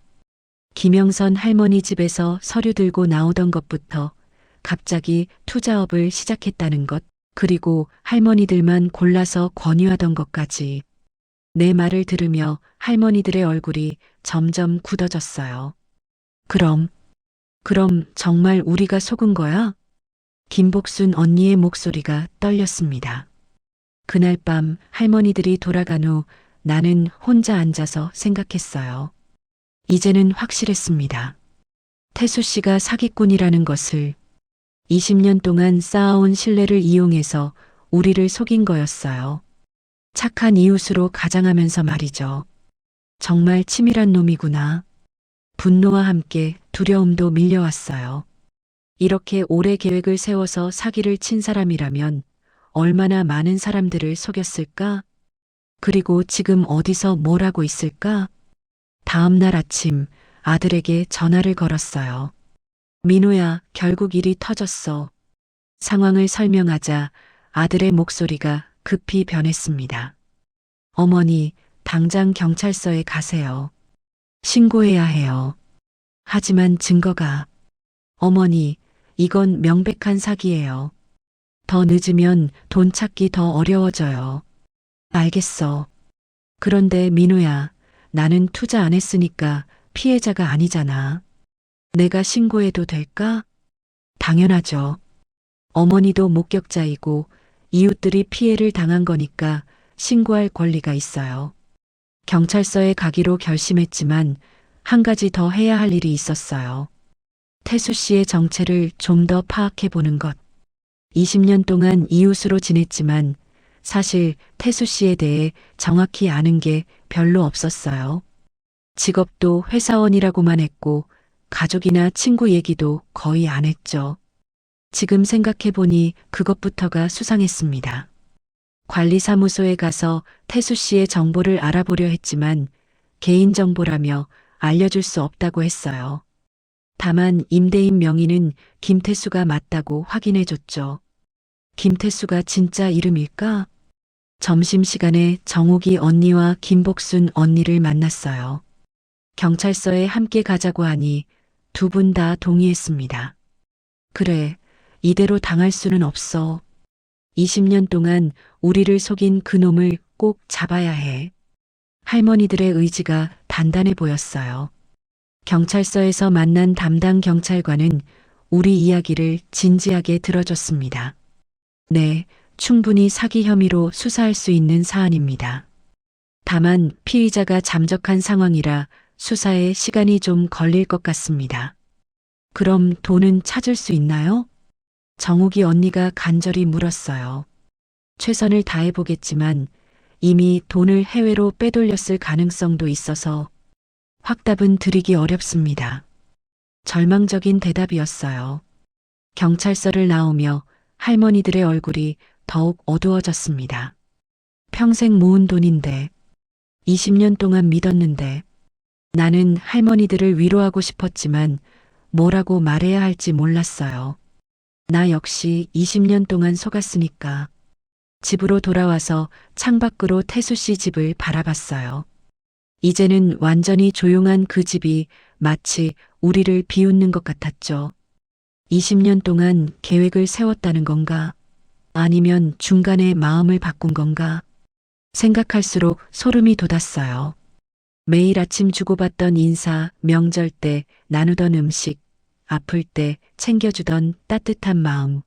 A: 김영선 할머니 집에서 서류 들고 나오던 것부터 갑자기 투자업을 시작했다는 것, 그리고 할머니들만 골라서 권유하던 것까지. 내 말을 들으며 할머니들의 얼굴이 점점 굳어졌어요. 그럼 정말 우리가 속은 거야? 김복순 언니의 목소리가 떨렸습니다. 그날 밤 할머니들이 돌아간 후 나는 혼자 앉아서 생각했어요. 이제는 확실했습니다. 태수 씨가 사기꾼이라는 것을. 20년 동안 쌓아온 신뢰를 이용해서 우리를 속인 거였어요. 착한 이웃으로 가장하면서 말이죠. 정말 치밀한 놈이구나. 분노와 함께 두려움도 밀려왔어요. 이렇게 오래 계획을 세워서 사기를 친 사람이라면 얼마나 많은 사람들을 속였을까? 그리고 지금 어디서 뭘 하고 있을까? 다음 날 아침 아들에게 전화를 걸었어요. 민호야, 결국 일이 터졌어. 상황을 설명하자 아들의 목소리가 급히 변했습니다. 어머니, 당장 경찰서에 가세요. 신고해야 해요. 하지만 증거가. 어머니, 이건 명백한 사기예요. 더 늦으면 돈 찾기 더 어려워져요. 알겠어. 그런데 민호야, 나는 투자 안 했으니까 피해자가 아니잖아. 내가 신고해도 될까? 당연하죠. 어머니도 목격자이고 이웃들이 피해를 당한 거니까 신고할 권리가 있어요. 경찰서에 가기로 결심했지만 한 가지 더 해야 할 일이 있었어요. 태수 씨의 정체를 좀 더 파악해 보는 것. 20년 동안 이웃으로 지냈지만 사실 태수 씨에 대해 정확히 아는 게 별로 없었어요. 직업도 회사원이라고만 했고 가족이나 친구 얘기도 거의 안 했죠. 지금 생각해보니 그것부터가 수상했습니다. 관리사무소에 가서 태수 씨의 정보를 알아보려 했지만 개인정보라며 알려줄 수 없다고 했어요. 다만 임대인 명의는 김태수가 맞다고 확인해줬죠. 김태수가 진짜 이름일까? 점심시간에 정욱이 언니와 김복순 언니를 만났어요. 경찰서에 함께 가자고 하니 두 분 다 동의했습니다. 그래, 이대로 당할 수는 없어. 20년 동안 우리를 속인 그놈을 꼭 잡아야 해. 할머니들의 의지가 단단해 보였어요. 경찰서에서 만난 담당 경찰관은 우리 이야기를 진지하게 들어줬습니다. 네, 충분히 사기 혐의로 수사할 수 있는 사안입니다. 다만 피의자가 잠적한 상황이라 수사에 시간이 좀 걸릴 것 같습니다. 그럼 돈은 찾을 수 있나요? 정욱이 언니가 간절히 물었어요. 최선을 다해보겠지만 이미 돈을 해외로 빼돌렸을 가능성도 있어서 확답은 드리기 어렵습니다. 절망적인 대답이었어요. 경찰서를 나오며 할머니들의 얼굴이 더욱 어두워졌습니다. 평생 모은 돈인데, 20년 동안 믿었는데, 나는 할머니들을 위로하고 싶었지만 뭐라고 말해야 할지 몰랐어요. 나 역시 20년 동안 속았으니까. 집으로 돌아와서 창밖으로 태수 씨 집을 바라봤어요. 이제는 완전히 조용한 그 집이 마치 우리를 비웃는 것 같았죠. 20년 동안 계획을 세웠다는 건가? 아니면 중간에 마음을 바꾼 건가? 생각할수록 소름이 돋았어요. 매일 아침 주고받던 인사, 명절 때 나누던 음식, 아플 때 챙겨주던 따뜻한 마음.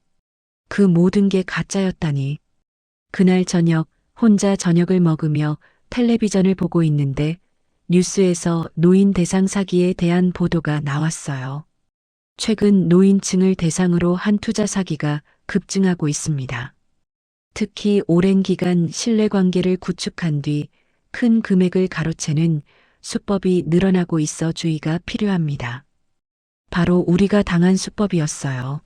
A: 그 모든 게 가짜였다니. 그날 저녁 혼자 저녁을 먹으며 텔레비전을 보고 있는데 뉴스에서 노인 대상 사기에 대한 보도가 나왔어요. 최근 노인층을 대상으로 한 투자 사기가 급증하고 있습니다. 특히 오랜 기간 신뢰관계를 구축한 뒤 큰 금액을 가로채는 수법이 늘어나고 있어 주의가 필요합니다. 바로 우리가 당한 수법이었어요.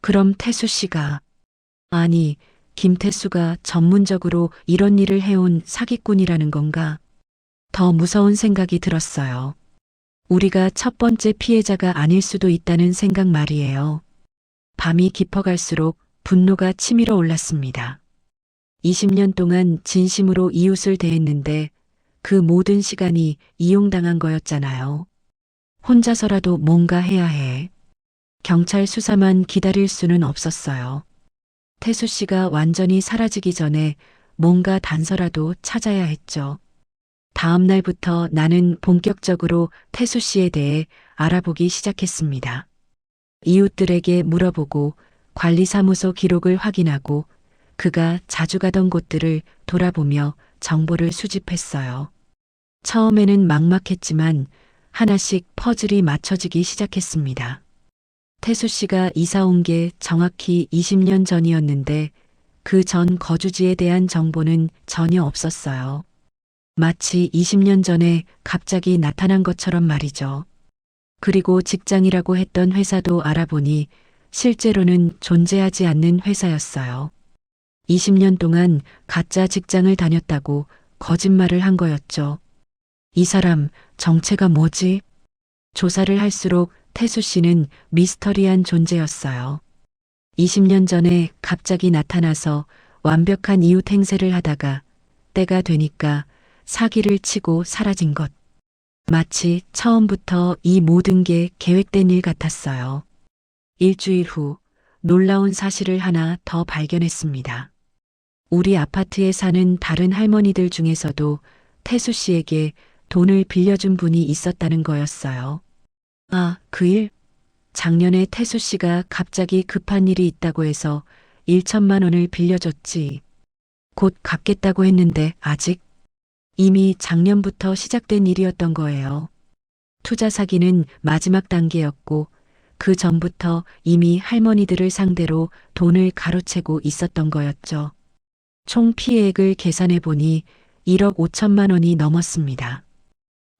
A: 그럼 태수 씨가, 아니, 김태수가 전문적으로 이런 일을 해온 사기꾼이라는 건가? 더 무서운 생각이 들었어요. 우리가 첫 번째 피해자가 아닐 수도 있다는 생각 말이에요. 밤이 깊어갈수록 분노가 치밀어 올랐습니다. 20년 동안 진심으로 이웃을 대했는데 그 모든 시간이 이용당한 거였잖아요. 혼자서라도 뭔가 해야 해. 경찰 수사만 기다릴 수는 없었어요. 태수 씨가 완전히 사라지기 전에 뭔가 단서라도 찾아야 했죠. 다음 날부터 나는 본격적으로 태수 씨에 대해 알아보기 시작했습니다. 이웃들에게 물어보고 관리사무소 기록을 확인하고 그가 자주 가던 곳들을 돌아보며 정보를 수집했어요. 처음에는 막막했지만 하나씩 퍼즐이 맞춰지기 시작했습니다. 태수 씨가 이사 온 게 정확히 20년 전이었는데 그 전 거주지에 대한 정보는 전혀 없었어요. 마치 20년 전에 갑자기 나타난 것처럼 말이죠. 그리고 직장이라고 했던 회사도 알아보니 실제로는 존재하지 않는 회사였어요. 20년 동안 가짜 직장을 다녔다고 거짓말을 한 거였죠. 이 사람 정체가 뭐지? 조사를 할수록 태수 씨는 미스터리한 존재였어요. 20년 전에 갑자기 나타나서 완벽한 이웃 행세를 하다가 때가 되니까 사기를 치고 사라진 것. 마치 처음부터 이 모든 게 계획된 일 같았어요. 일주일 후 놀라운 사실을 하나 더 발견했습니다. 우리 아파트에 사는 다른 할머니들 중에서도 태수 씨에게 돈을 빌려준 분이 있었다는 거였어요. 아, 그 일? 작년에 태수 씨가 갑자기 급한 일이 있다고 해서 1천만 원을 빌려줬지. 곧 갚겠다고 했는데 아직? 이미 작년부터 시작된 일이었던 거예요. 투자 사기는 마지막 단계였고 그 전부터 이미 할머니들을 상대로 돈을 가로채고 있었던 거였죠. 총 피해액을 계산해 보니 1억 5천만 원이 넘었습니다.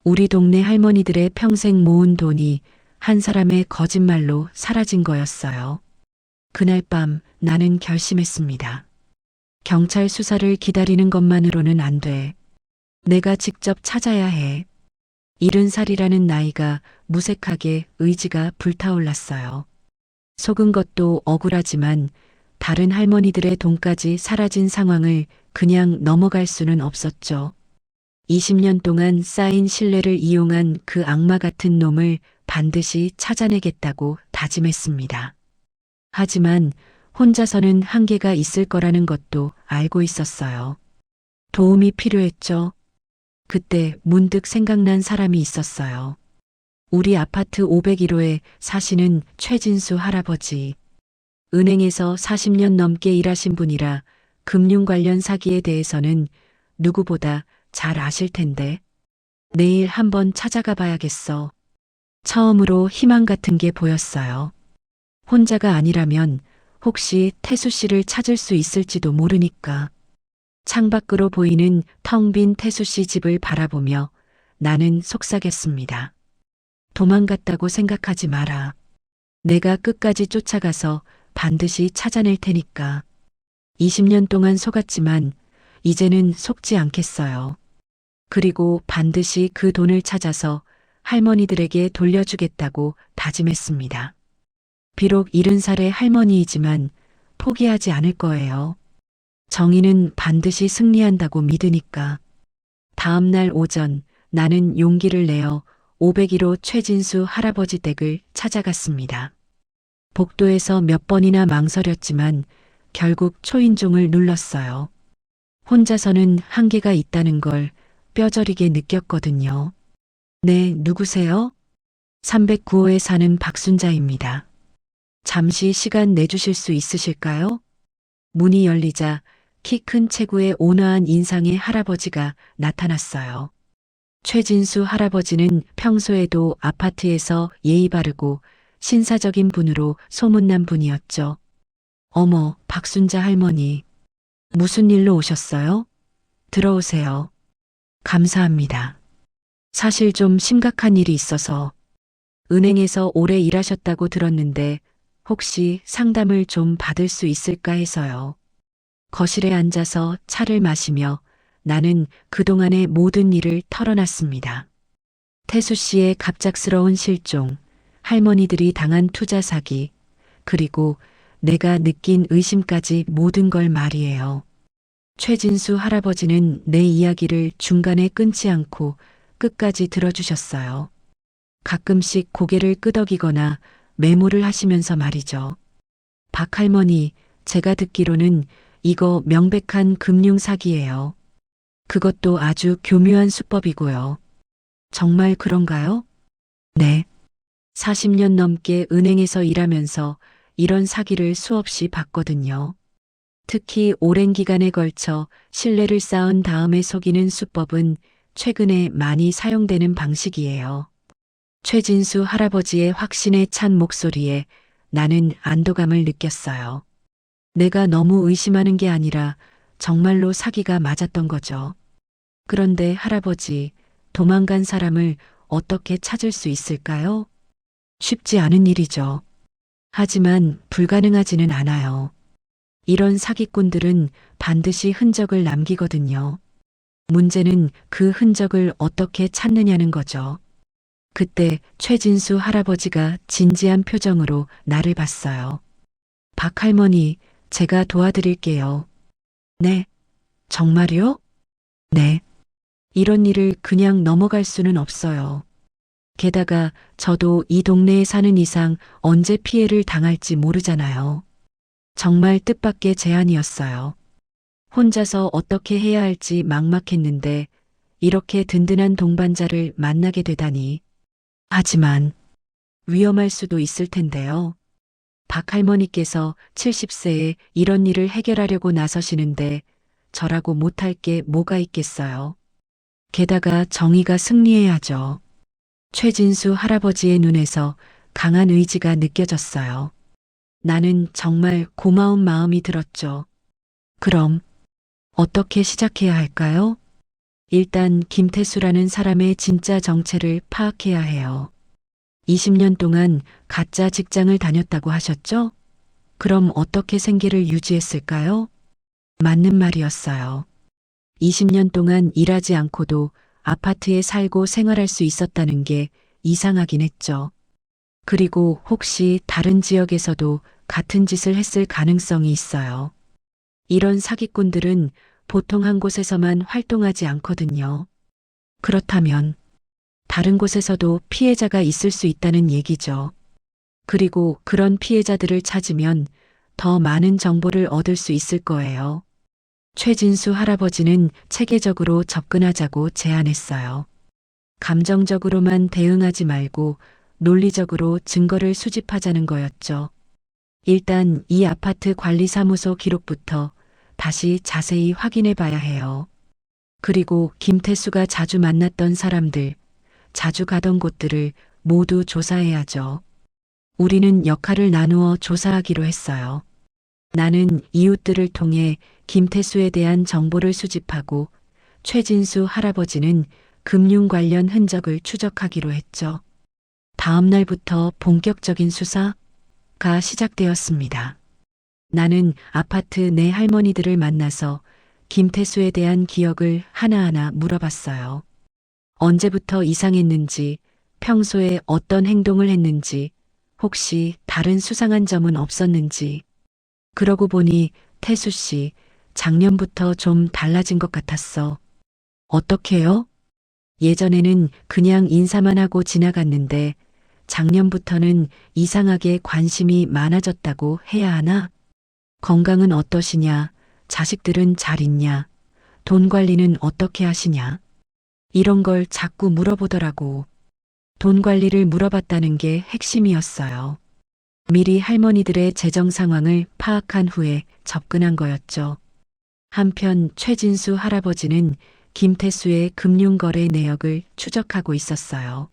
A: 우리 동네 할머니들의 평생 모은 돈이 한 사람의 거짓말로 사라진 거였어요. 그날 밤 나는 결심했습니다. 경찰 수사를 기다리는 것만으로는 안 돼. 내가 직접 찾아야 해. 70살이라는 나이가 무색하게 의지가 불타올랐어요. 속은 것도 억울하지만 다른 할머니들의 돈까지 사라진 상황을 그냥 넘어갈 수는 없었죠. 20년 동안 쌓인 신뢰를 이용한 그 악마 같은 놈을 반드시 찾아내겠다고 다짐했습니다. 하지만 혼자서는 한계가 있을 거라는 것도 알고 있었어요. 도움이 필요했죠. 그때 문득 생각난 사람이 있었어요. 우리 아파트 501호에 사시는 최진수 할아버지. 은행에서 40년 넘게 일하신 분이라 금융 관련 사기에 대해서는 누구보다 잘 아실 텐데. 내일 한번 찾아가 봐야겠어. 처음으로 희망 같은 게 보였어요. 혼자가 아니라면 혹시 태수 씨를 찾을 수 있을지도 모르니까. 창밖으로 보이는 텅 빈 태수 씨 집을 바라보며 나는 속삭였습니다. 도망갔다고 생각하지 마라. 내가 끝까지 쫓아가서 반드시 찾아낼 테니까. 20년 동안 속았지만 이제는 속지 않겠어요. 그리고 반드시 그 돈을 찾아서 할머니들에게 돌려주겠다고 다짐했습니다. 비록 70살의 할머니이지만 포기하지 않을 거예요. 정의는 반드시 승리한다고 믿으니까. 다음 날 오전 나는 용기를 내어 501호 최진수 할아버지 댁을 찾아갔습니다. 복도에서 몇 번이나 망설였지만 결국 초인종을 눌렀어요. 혼자서는 한계가 있다는 걸 뼈저리게 느꼈거든요. 네, 누구세요? 309호에 사는 박순자입니다. 잠시 시간 내주실 수 있으실까요? 문이 열리자 키 큰 체구의 온화한 인상의 할아버지가 나타났어요. 최진수 할아버지는 평소에도 아파트에서 예의 바르고 신사적인 분으로 소문난 분이었죠. 어머, 박순자 할머니. 무슨 일로 오셨어요? 들어오세요. 감사합니다. 사실 좀 심각한 일이 있어서. 은행에서 오래 일하셨다고 들었는데 혹시 상담을 좀 받을 수 있을까 해서요. 거실에 앉아서 차를 마시며 나는 그동안의 모든 일을 털어놨습니다. 태수 씨의 갑작스러운 실종, 할머니들이 당한 투자 사기, 그리고 내가 느낀 의심까지 모든 걸 말이에요. 최진수 할아버지는 내 이야기를 중간에 끊지 않고 끝까지 들어주셨어요. 가끔씩 고개를 끄덕이거나 메모를 하시면서 말이죠. 박 할머니, 제가 듣기로는 이거 명백한 금융 사기예요. 그것도 아주 교묘한 수법이고요. 정말 그런가요? 네. 40년 넘게 은행에서 일하면서 이런 사기를 수없이 봤거든요. 특히 오랜 기간에 걸쳐 신뢰를 쌓은 다음에 속이는 수법은 최근에 많이 사용되는 방식이에요. 최진수 할아버지의 확신에 찬 목소리에 나는 안도감을 느꼈어요. 내가 너무 의심하는 게 아니라 정말로 사기가 맞았던 거죠. 그런데 할아버지, 도망간 사람을 어떻게 찾을 수 있을까요? 쉽지 않은 일이죠. 하지만 불가능하지는 않아요. 이런 사기꾼들은 반드시 흔적을 남기거든요. 문제는 그 흔적을 어떻게 찾느냐는 거죠. 그때 최진수 할아버지가 진지한 표정으로 나를 봤어요. 박 할머니, 제가 도와드릴게요. 네. 정말요? 네. 이런 일을 그냥 넘어갈 수는 없어요. 게다가 저도 이 동네에 사는 이상 언제 피해를 당할지 모르잖아요. 정말 뜻밖의 제안이었어요. 혼자서 어떻게 해야 할지 막막했는데 이렇게 든든한 동반자를 만나게 되다니. 하지만 위험할 수도 있을 텐데요. 박 할머니께서 70세에 이런 일을 해결하려고 나서시는데 저라고 못할 게 뭐가 있겠어요. 게다가 정의가 승리해야죠. 최진수 할아버지의 눈에서 강한 의지가 느껴졌어요. 나는 정말 고마운 마음이 들었죠. 그럼 어떻게 시작해야 할까요? 일단 김태수라는 사람의 진짜 정체를 파악해야 해요. 20년 동안 가짜 직장을 다녔다고 하셨죠? 그럼 어떻게 생계를 유지했을까요? 맞는 말이었어요. 20년 동안 일하지 않고도 아파트에 살고 생활할 수 있었다는 게 이상하긴 했죠. 그리고 혹시 다른 지역에서도 같은 짓을 했을 가능성이 있어요. 이런 사기꾼들은 보통 한 곳에서만 활동하지 않거든요. 그렇다면 다른 곳에서도 피해자가 있을 수 있다는 얘기죠. 그리고 그런 피해자들을 찾으면 더 많은 정보를 얻을 수 있을 거예요. 최진수 할아버지는 체계적으로 접근하자고 제안했어요. 감정적으로만 대응하지 말고 논리적으로 증거를 수집하자는 거였죠. 일단 이 아파트 관리사무소 기록부터 다시 자세히 확인해 봐야 해요. 그리고 김태수가 자주 만났던 사람들, 자주 가던 곳들을 모두 조사해야죠. 우리는 역할을 나누어 조사하기로 했어요. 나는 이웃들을 통해 김태수에 대한 정보를 수집하고 최진수 할아버지는 금융 관련 흔적을 추적하기로 했죠. 다음 날부터 본격적인 수사가 시작되었습니다. 나는 아파트 내 할머니들을 만나서 김태수에 대한 기억을 하나하나 물어봤어요. 언제부터 이상했는지, 평소에 어떤 행동을 했는지, 혹시 다른 수상한 점은 없었는지. 그러고 보니 태수 씨, 작년부터 좀 달라진 것 같았어. 어떻게요? 예전에는 그냥 인사만 하고 지나갔는데 작년부터는 이상하게 관심이 많아졌다고 해야 하나? 건강은 어떠시냐? 자식들은 잘 있냐? 돈 관리는 어떻게 하시냐? 이런 걸 자꾸 물어보더라고. 돈 관리를 물어봤다는 게 핵심이었어요. 미리 할머니들의 재정 상황을 파악한 후에 접근한 거였죠. 한편 최진수 할아버지는 김태수의 금융거래 내역을 추적하고 있었어요.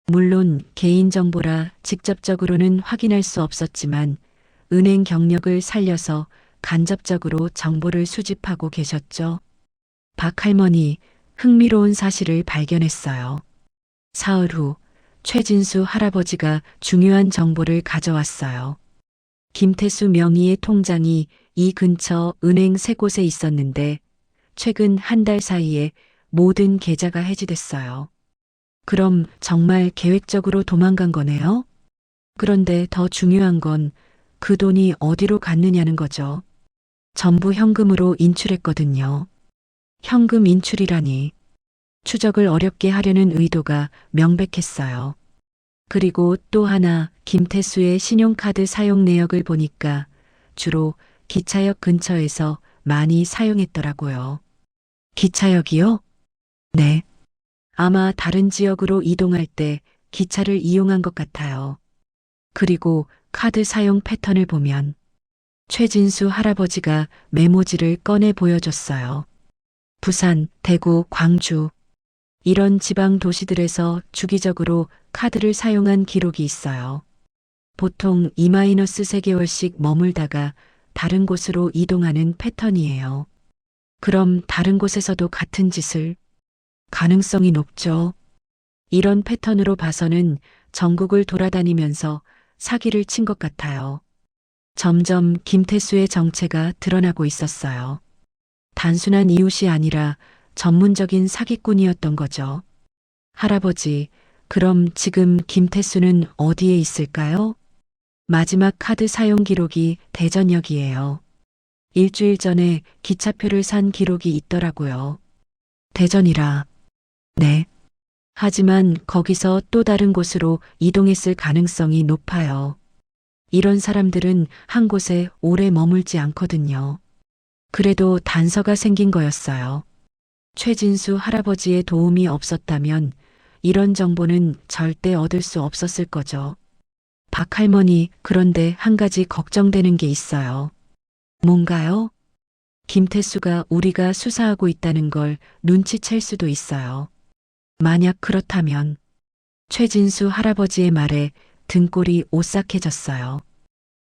A: 물론 개인정보라 직접적으로는 확인할 수 없었지만 은행 경력을 살려서 간접적으로 정보를 수집하고 계셨죠. 박 할머니, 흥미로운 사실을 발견했어요. 사흘 후 최진수 할아버지가 중요한 정보를 가져왔어요. 김태수 명의의 통장이 이 근처 은행 세 곳에 있었는데 최근 한 달 사이에 모든 계좌가 해지됐어요. 그럼 정말 계획적으로 도망간 거네요? 그런데 더 중요한 건 그 돈이 어디로 갔느냐는 거죠. 전부 현금으로 인출했거든요. 현금 인출이라니. 추적을 어렵게 하려는 의도가 명백했어요. 그리고 또 하나 김태수의 신용카드 사용 내역을 보니까 주로 기차역 근처에서 많이 사용했더라고요. 기차역이요? 네. 아마 다른 지역으로 이동할 때 기차를 이용한 것 같아요. 그리고 카드 사용 패턴을 보면 최진수 할아버지가 메모지를 꺼내 보여줬어요. 부산, 대구, 광주 이런 지방 도시들에서 주기적으로 카드를 사용한 기록이 있어요. 보통 2-3개월씩 머물다가 다른 곳으로 이동하는 패턴이에요. 그럼 다른 곳에서도 같은 짓을? 가능성이 높죠. 이런 패턴으로 봐서는 전국을 돌아다니면서 사기를 친 것 같아요. 점점 김태수의 정체가 드러나고 있었어요. 단순한 이웃이 아니라 전문적인 사기꾼이었던 거죠. 할아버지, 그럼 지금 김태수는 어디에 있을까요? 마지막 카드 사용 기록이 대전역이에요. 일주일 전에 기차표를 산 기록이 있더라고요. 대전이라. 네. 하지만 거기서 또 다른 곳으로 이동했을 가능성이 높아요. 이런 사람들은 한 곳에 오래 머물지 않거든요. 그래도 단서가 생긴 거였어요. 최진수 할아버지의 도움이 없었다면 이런 정보는 절대 얻을 수 없었을 거죠. 박 할머니, 그런데 한 가지 걱정되는 게 있어요. 뭔가요? 김태수가 우리가 수사하고 있다는 걸 눈치챌 수도 있어요. 만약 그렇다면 최진수 할아버지의 말에 등골이 오싹해졌어요.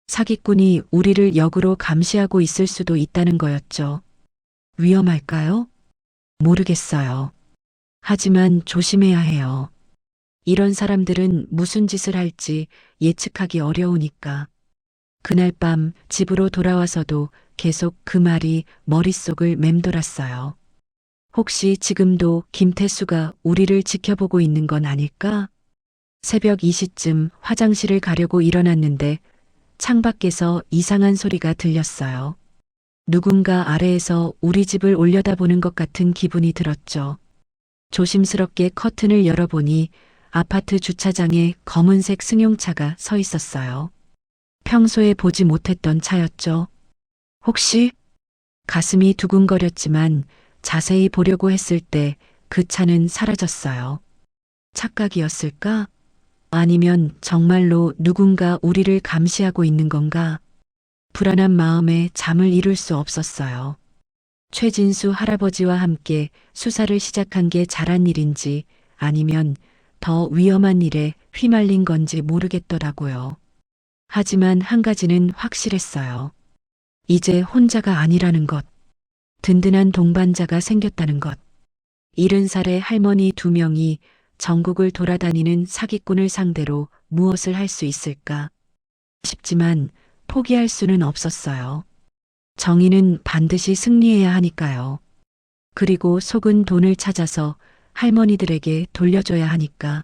A: 사기꾼이 우리를 역으로 감시하고 있을 수도 있다는 거였죠. 위험할까요? 모르겠어요. 하지만 조심해야 해요. 이런 사람들은 무슨 짓을 할지 예측하기 어려우니까. 그날 밤 집으로 돌아와서도 계속 그 말이 머릿속을 맴돌았어요. 혹시 지금도 김태수가 우리를 지켜보고 있는 건 아닐까? 새벽 2시쯤 화장실을 가려고 일어났는데 창밖에서 이상한 소리가 들렸어요. 누군가 아래에서 우리 집을 올려다보는 것 같은 기분이 들었죠. 조심스럽게 커튼을 열어보니 아파트 주차장에 검은색 승용차가 서 있었어요. 평소에 보지 못했던 차였죠. 혹시? 가슴이 두근거렸지만 자세히 보려고 했을 때 그 차는 사라졌어요. 착각이었을까? 아니면 정말로 누군가 우리를 감시하고 있는 건가? 불안한 마음에 잠을 이룰 수 없었어요. 최진수 할아버지와 함께 수사를 시작한 게 잘한 일인지 아니면 더 위험한 일에 휘말린 건지 모르겠더라고요. 하지만 한 가지는 확실했어요. 이제 혼자가 아니라는 것. 든든한 동반자가 생겼다는 것. 70살의 할머니 2명이 전국을 돌아다니는 사기꾼을 상대로 무엇을 할 수 있을까 싶지만 포기할 수는 없었어요. 정의는 반드시 승리해야 하니까요. 그리고 속은 돈을 찾아서 할머니들에게 돌려줘야 하니까.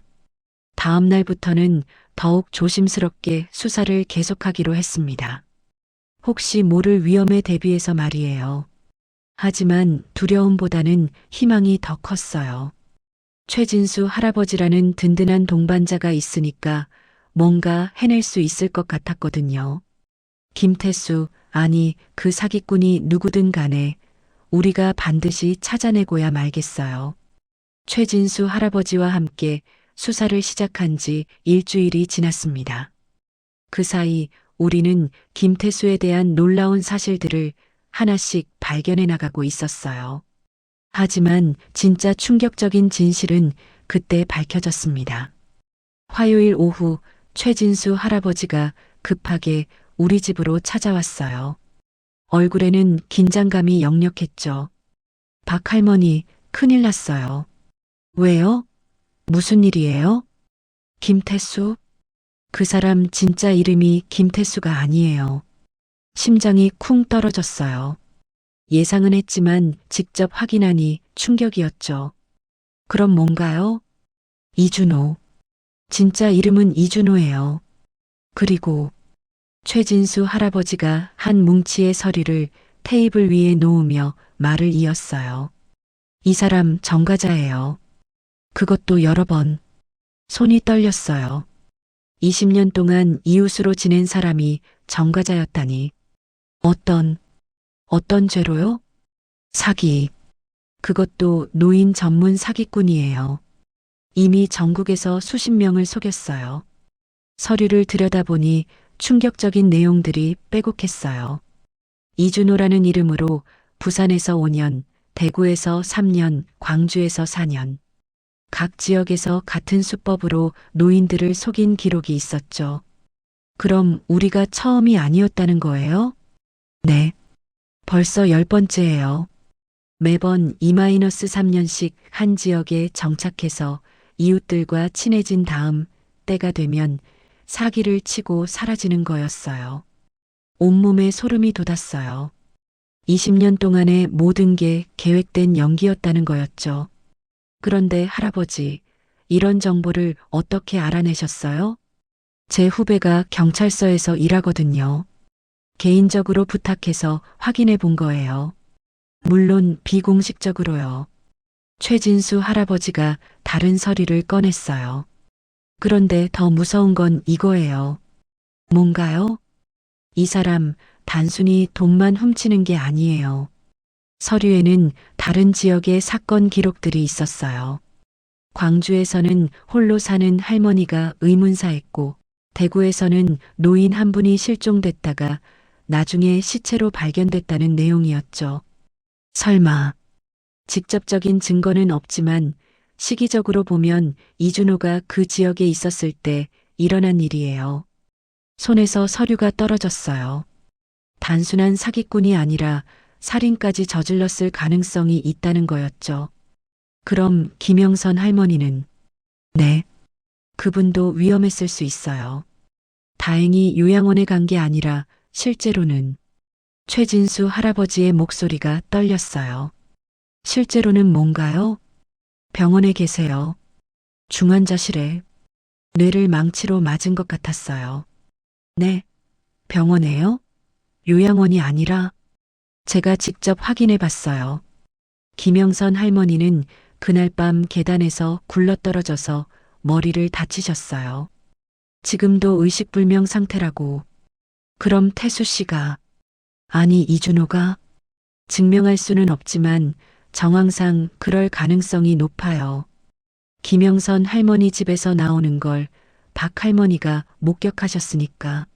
A: 다음 날부터는 더욱 조심스럽게 수사를 계속하기로 했습니다. 혹시 모를 위험에 대비해서 말이에요. 하지만 두려움보다는 희망이 더 컸어요. 최진수 할아버지라는 든든한 동반자가 있으니까 뭔가 해낼 수 있을 것 같았거든요. 김태수, 아니 그 사기꾼이 누구든 간에 우리가 반드시 찾아내고야 말겠어요. 최진수 할아버지와 함께 수사를 시작한 지 일주일이 지났습니다. 그 사이 우리는 김태수에 대한 놀라운 사실들을 하나씩 발견해 나가고 있었어요. 하지만 진짜 충격적인 진실은 그때 밝혀졌습니다. 화요일 오후 최진수 할아버지가 급하게 우리 집으로 찾아왔어요. 얼굴에는 긴장감이 역력했죠. 박 할머니, 큰일 났어요. 왜요? 무슨 일이에요? 김태수? 그 사람 진짜 이름이 김태수가 아니에요. 심장이 쿵 떨어졌어요. 예상은 했지만 직접 확인하니 충격이었죠. 그럼 뭔가요? 이준호. 진짜 이름은 이준호예요. 그리고 최진수 할아버지가 한 뭉치의 서류를 테이블 위에 놓으며 말을 이었어요. 이 사람 전과자예요. 그것도 여러 번. 손이 떨렸어요. 20년 동안 이웃으로 지낸 사람이 전과자였다니. 어떤 죄로요? 사기. 그것도 노인 전문 사기꾼이에요. 이미 전국에서 수십 명을 속였어요. 서류를 들여다보니 충격적인 내용들이 빼곡했어요. 이준호라는 이름으로 부산에서 5년, 대구에서 3년, 광주에서 4년. 각 지역에서 같은 수법으로 노인들을 속인 기록이 있었죠. 그럼 우리가 처음이 아니었다는 거예요? 네. 벌써 10번째예요. 매번 2-3년씩 한 지역에 정착해서 이웃들과 친해진 다음 때가 되면 사기를 치고 사라지는 거였어요. 온몸에 소름이 돋았어요. 20년 동안의 모든 게 계획된 연기였다는 거였죠. 그런데 할아버지, 이런 정보를 어떻게 알아내셨어요? 제 후배가 경찰서에서 일하거든요. 개인적으로 부탁해서 확인해 본 거예요. 물론 비공식적으로요. 최진수 할아버지가 다른 서류를 꺼냈어요. 그런데 더 무서운 건 이거예요. 뭔가요? 이 사람 단순히 돈만 훔치는 게 아니에요. 서류에는 다른 지역의 사건 기록들이 있었어요. 광주에서는 홀로 사는 할머니가 의문사했고, 대구에서는 노인 한 분이 실종됐다가 나중에 시체로 발견됐다는 내용이었죠. 설마, 직접적인 증거는 없지만 시기적으로 보면 이준호가 그 지역에 있었을 때 일어난 일이에요. 손에서 서류가 떨어졌어요. 단순한 사기꾼이 아니라 살인까지 저질렀을 가능성이 있다는 거였죠. 그럼 김영선 할머니는? 네. 그분도 위험했을 수 있어요. 다행히 요양원에 간 게 아니라 실제로는. 최진수 할아버지의 목소리가 떨렸어요. 실제로는 뭔가요? 병원에 계세요. 중환자실에. 뇌를 망치로 맞은 것 같았어요. 네. 병원에요? 요양원이 아니라? 제가 직접 확인해 봤어요. 김영선 할머니는 그날 밤 계단에서 굴러떨어져서 머리를 다치셨어요. 지금도 의식불명 상태라고. 그럼 태수 씨가, 아니 이준호가? 증명할 수는 없지만 정황상 그럴 가능성이 높아요. 김영선 할머니 집에서 나오는 걸 박 할머니가 목격하셨으니까.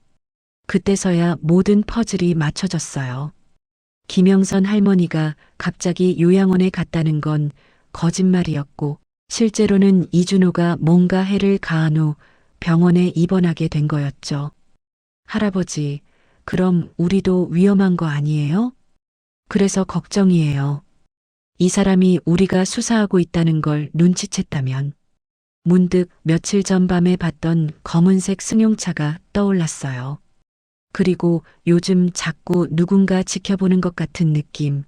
A: 그때서야 모든 퍼즐이 맞춰졌어요. 김영선 할머니가 갑자기 요양원에 갔다는 건 거짓말이었고, 실제로는 이준호가 뭔가 해를 가한 후 병원에 입원하게 된 거였죠. 할아버지, 그럼 우리도 위험한 거 아니에요? 그래서 걱정이에요. 이 사람이 우리가 수사하고 있다는 걸 눈치챘다면. 문득 며칠 전 밤에 봤던 검은색 승용차가 떠올랐어요. 그리고 요즘 자꾸 누군가 지켜보는 것 같은 느낌.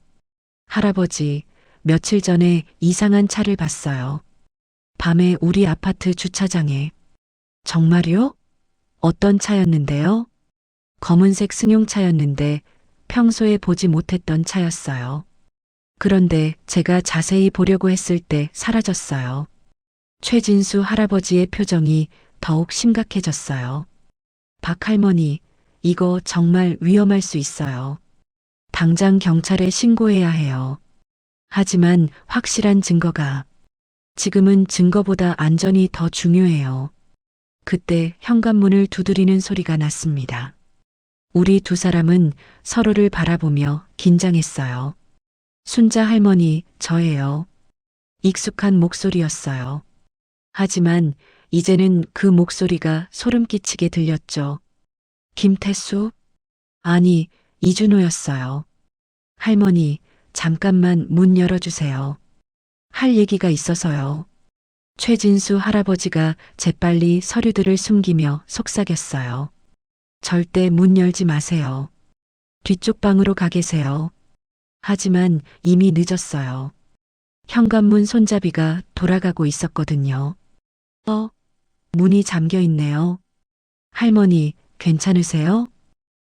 A: 할아버지, 며칠 전에 이상한 차를 봤어요. 밤에 우리 아파트 주차장에. 정말요? 어떤 차였는데요? 검은색 승용차였는데 평소에 보지 못했던 차였어요. 그런데 제가 자세히 보려고 했을 때 사라졌어요. 최진수 할아버지의 표정이 더욱 심각해졌어요. 박 할머니, 이거 정말 위험할 수 있어요. 당장 경찰에 신고해야 해요. 하지만 확실한 증거가, 지금은 증거보다 안전이 더 중요해요. 그때 현관문을 두드리는 소리가 났습니다. 우리 두 사람은 서로를 바라보며 긴장했어요. 순자 할머니, 저예요. 익숙한 목소리였어요. 하지만 이제는 그 목소리가 소름 끼치게 들렸죠. 김태수? 아니, 이준호였어요. 할머니, 잠깐만 문 열어주세요. 할 얘기가 있어서요. 최진수 할아버지가 재빨리 서류들을 숨기며 속삭였어요. 절대 문 열지 마세요. 뒤쪽 방으로 가 계세요. 하지만 이미 늦었어요. 현관문 손잡이가 돌아가고 있었거든요. 문이 잠겨 있네요. 할머니, 괜찮으세요?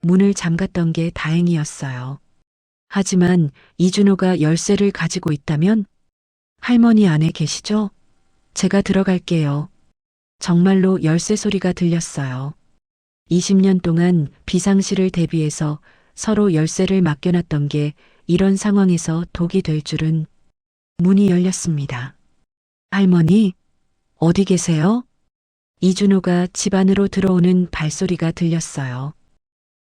A: 문을 잠갔던 게 다행이었어요. 하지만 이준호가 열쇠를 가지고 있다면? 할머니 안에 계시죠? 제가 들어갈게요. 정말로 열쇠 소리가 들렸어요. 20년 동안 비상시를 대비해서 서로 열쇠를 맡겨놨던 게 이런 상황에서 독이 될 줄은. 문이 열렸습니다. 할머니, 어디 계세요? 이준호가 집 안으로 들어오는 발소리가 들렸어요.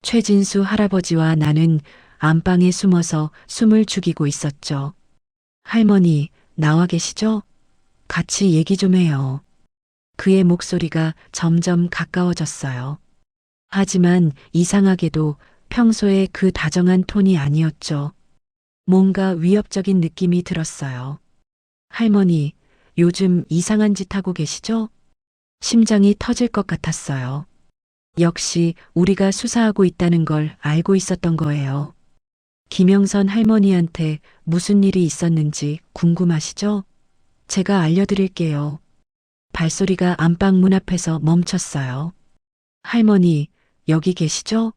A: 최진수 할아버지와 나는 안방에 숨어서 숨을 죽이고 있었죠. 할머니, 나와 계시죠? 같이 얘기 좀 해요. 그의 목소리가 점점 가까워졌어요. 하지만 이상하게도 평소에 그 다정한 톤이 아니었죠. 뭔가 위협적인 느낌이 들었어요. 할머니, 요즘 이상한 짓 하고 계시죠? 심장이 터질 것 같았어요. 역시 우리가 수사하고 있다는 걸 알고 있었던 거예요. 김영선 할머니한테 무슨 일이 있었는지 궁금하시죠? 제가 알려드릴게요. 발소리가 안방 문 앞에서 멈췄어요. 할머니, 여기 계시죠?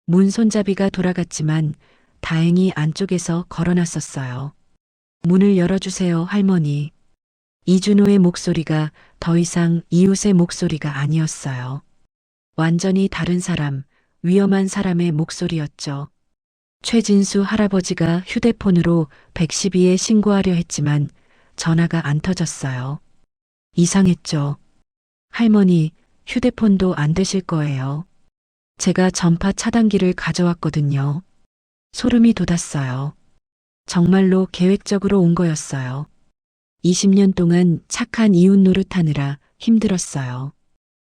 A: 문 손잡이가 돌아갔지만 다행히 안쪽에서 걸어놨었어요. 문을 열어주세요, 할머니. 이준호의 목소리가 더 이상 이웃의 목소리가 아니었어요. 완전히 다른 사람, 위험한 사람의 목소리였죠. 최진수 할아버지가 휴대폰으로 112에 신고하려 했지만 전화가 안 터졌어요. 이상했죠. 할머니, 휴대폰도 안 되실 거예요. 제가 전파 차단기를 가져왔거든요. 소름이 돋았어요. 정말로 계획적으로 온 거였어요. 20년 동안 착한 이웃 노릇하느라 힘들었어요.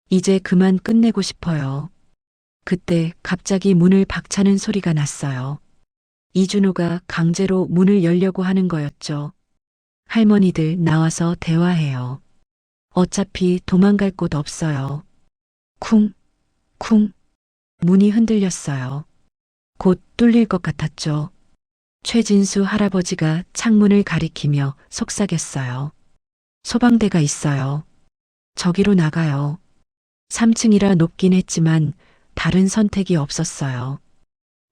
A: 이제 그만 끝내고 싶어요. 그때 갑자기 문을 박차는 소리가 났어요. 이준호가 강제로 문을 열려고 하는 거였죠. 할머니들 나와서 대화해요. 어차피 도망갈 곳 없어요. 쿵, 쿵. 문이 흔들렸어요. 곧 뚫릴 것 같았죠. 최진수 할아버지가 창문을 가리키며 속삭였어요. 소방대가 있어요. 저기로 나가요. 3층이라 높긴 했지만 다른 선택이 없었어요.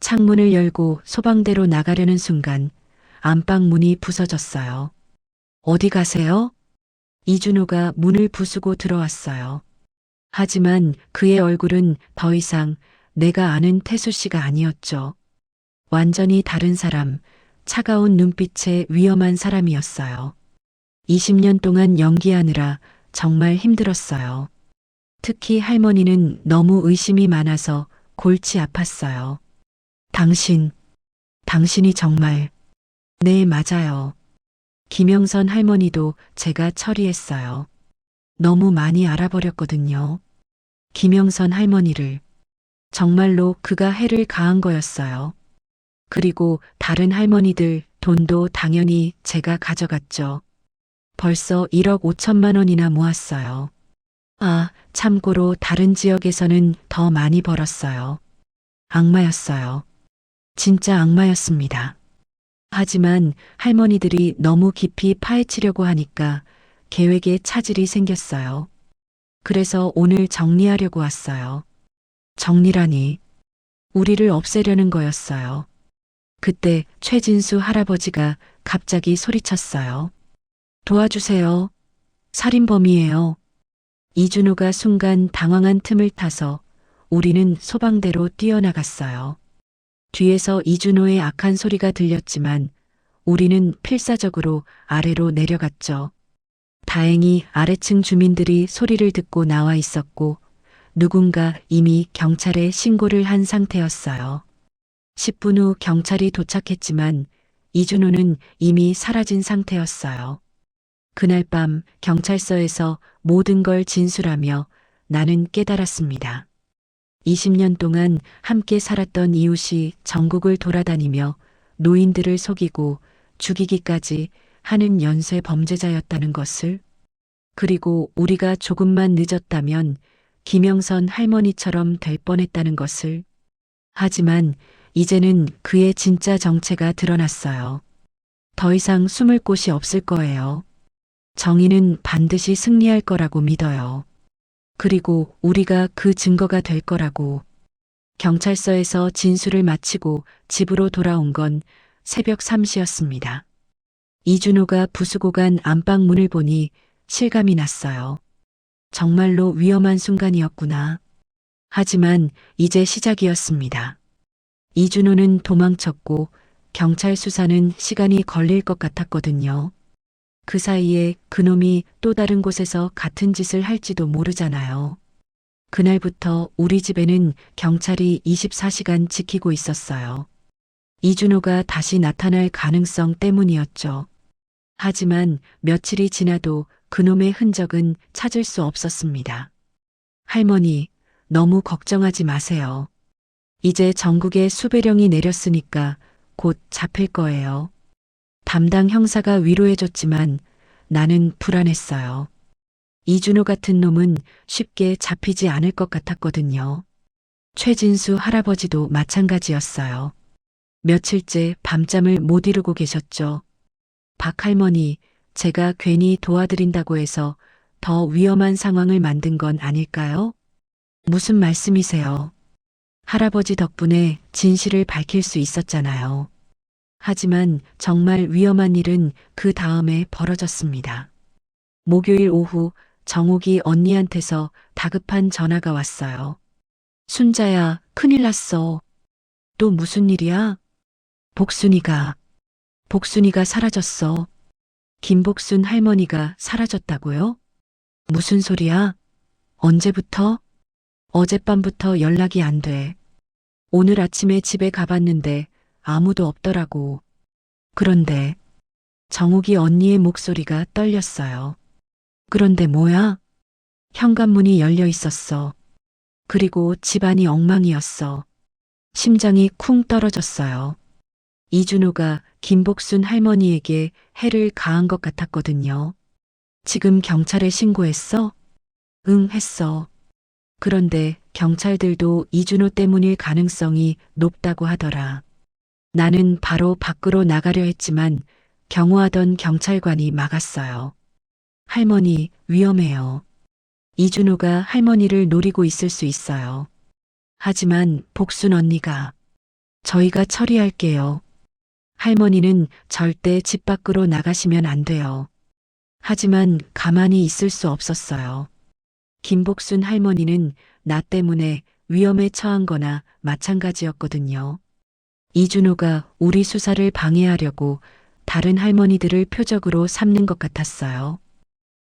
A: 창문을 열고 소방대로 나가려는 순간 안방 문이 부서졌어요. 어디 가세요? 이준호가 문을 부수고 들어왔어요. 하지만 그의 얼굴은 더 이상 내가 아는 태수 씨가 아니었죠. 완전히 다른 사람, 차가운 눈빛의 위험한 사람이었어요. 20년 동안 연기하느라 정말 힘들었어요. 특히 할머니는 너무 의심이 많아서 골치 아팠어요. 당신이 정말, 네, 맞아요. 김영선 할머니도 제가 처리했어요. 너무 많이 알아버렸거든요. 김영선 할머니를. 정말로 그가 해를 가한 거였어요. 그리고 다른 할머니들 돈도 당연히 제가 가져갔죠. 벌써 1억 5천만 원이나 모았어요. 아, 참고로 다른 지역에서는 더 많이 벌었어요. 악마였어요. 진짜 악마였습니다. 하지만 할머니들이 너무 깊이 파헤치려고 하니까 계획에 차질이 생겼어요. 그래서 오늘 정리하려고 왔어요. 정리라니. 우리를 없애려는 거였어요. 그때 최진수 할아버지가 갑자기 소리쳤어요. 도와주세요. 살인범이에요. 이준호가 순간 당황한 틈을 타서 우리는 소방대로 뛰어나갔어요. 뒤에서 이준호의 악한 소리가 들렸지만 우리는 필사적으로 아래로 내려갔죠. 다행히 아래층 주민들이 소리를 듣고 나와 있었고 누군가 이미 경찰에 신고를 한 상태였어요. 10분 후 경찰이 도착했지만 이준호는 이미 사라진 상태였어요. 그날 밤 경찰서에서 모든 걸 진술하며 나는 깨달았습니다. 20년 동안 함께 살았던 이웃이 전국을 돌아다니며 노인들을 속이고 죽이기까지 하는 연쇄 범죄자였다는 것을, 그리고 우리가 조금만 늦었다면 김영선 할머니처럼 될 뻔했다는 것을. 하지만 이제는 그의 진짜 정체가 드러났어요. 더 이상 숨을 곳이 없을 거예요. 정의는 반드시 승리할 거라고 믿어요. 그리고 우리가 그 증거가 될 거라고. 경찰서에서 진술을 마치고 집으로 돌아온 건 새벽 3시였습니다. 이준호가 부수고 간 안방 문을 보니 실감이 났어요. 정말로 위험한 순간이었구나. 하지만 이제 시작이었습니다. 이준호는 도망쳤고 경찰 수사는 시간이 걸릴 것 같았거든요. 그 사이에 그놈이 또 다른 곳에서 같은 짓을 할지도 모르잖아요. 그날부터 우리 집에는 경찰이 24시간 지키고 있었어요. 이준호가 다시 나타날 가능성 때문이었죠. 하지만 며칠이 지나도 그놈의 흔적은 찾을 수 없었습니다. 할머니, 너무 걱정하지 마세요. 이제 전국에 수배령이 내렸으니까 곧 잡힐 거예요. 담당 형사가 위로해줬지만 나는 불안했어요. 이준호 같은 놈은 쉽게 잡히지 않을 것 같았거든요. 최진수 할아버지도 마찬가지였어요. 며칠째 밤잠을 못 이루고 계셨죠. 박 할머니, 제가 괜히 도와드린다고 해서 더 위험한 상황을 만든 건 아닐까요? 무슨 말씀이세요? 할아버지 덕분에 진실을 밝힐 수 있었잖아요. 하지만 정말 위험한 일은 그 다음에 벌어졌습니다. 목요일 오후 정옥이 언니한테서 다급한 전화가 왔어요. 순자야, 큰일 났어. 또 무슨 일이야? 복순이가 사라졌어. 김복순 할머니가 사라졌다고요? 무슨 소리야? 언제부터? 어젯밤부터 연락이 안 돼. 오늘 아침에 집에 가봤는데 아무도 없더라고. 그런데 정욱이 언니의 목소리가 떨렸어요. 그런데 뭐야? 현관문이 열려 있었어. 그리고 집안이 엉망이었어. 심장이 쿵 떨어졌어요. 이준호가 김복순 할머니에게 해를 가한 것 같았거든요. 지금 경찰에 신고했어? 응, 했어. 그런데 경찰들도 이준호 때문일 가능성이 높다고 하더라. 나는 바로 밖으로 나가려 했지만 경호하던 경찰관이 막았어요. 할머니, 위험해요. 이준호가 할머니를 노리고 있을 수 있어요. 하지만 복순 언니가 저희가 처리할게요. 할머니는 절대 집 밖으로 나가시면 안 돼요. 하지만 가만히 있을 수 없었어요. 김복순 할머니는 나 때문에 위험에 처한 거나 마찬가지였거든요. 이준호가 우리 수사를 방해하려고 다른 할머니들을 표적으로 삼는 것 같았어요.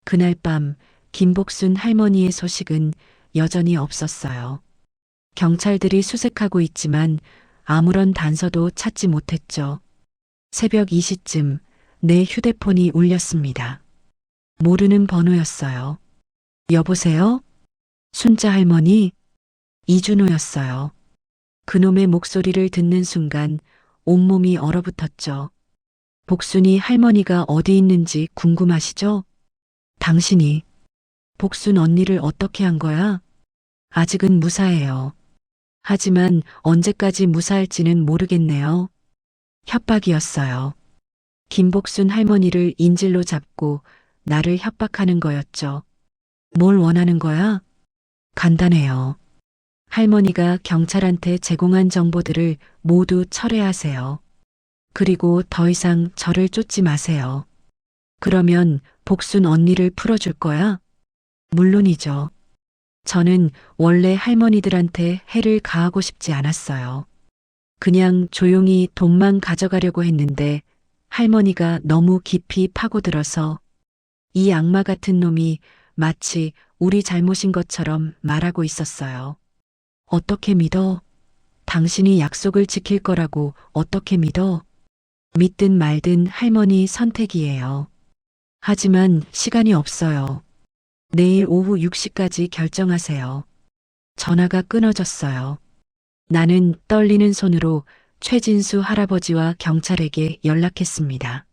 A: 그날 밤 김복순 할머니의 소식은 여전히 없었어요. 경찰들이 수색하고 있지만 아무런 단서도 찾지 못했죠. 새벽 2시쯤 내 휴대폰이 울렸습니다. 모르는 번호였어요. 여보세요? 순자 할머니? 이준호였어요. 그놈의 목소리를 듣는 순간 온몸이 얼어붙었죠. 복순이 할머니가 어디 있는지 궁금하시죠? 당신이 복순 언니를 어떻게 한 거야? 아직은 무사해요. 하지만 언제까지 무사할지는 모르겠네요. 협박이었어요. 김복순 할머니를 인질로 잡고 나를 협박하는 거였죠. 뭘 원하는 거야? 간단해요. 할머니가 경찰한테 제공한 정보들을 모두 철회하세요. 그리고 더 이상 저를 쫓지 마세요. 그러면 복순 언니를 풀어줄 거야? 물론이죠. 저는 원래 할머니들한테 해를 가하고 싶지 않았어요. 그냥 조용히 돈만 가져가려고 했는데 할머니가 너무 깊이 파고들어서 이 악마 같은 놈이 마치 우리 잘못인 것처럼 말하고 있었어요. 어떻게 믿어? 당신이 약속을 지킬 거라고 어떻게 믿어? 믿든 말든 할머니 선택이에요. 하지만 시간이 없어요. 내일 오후 6시까지 결정하세요. 전화가 끊어졌어요. 나는 떨리는 손으로 최진수 할아버지와 경찰에게 연락했습니다.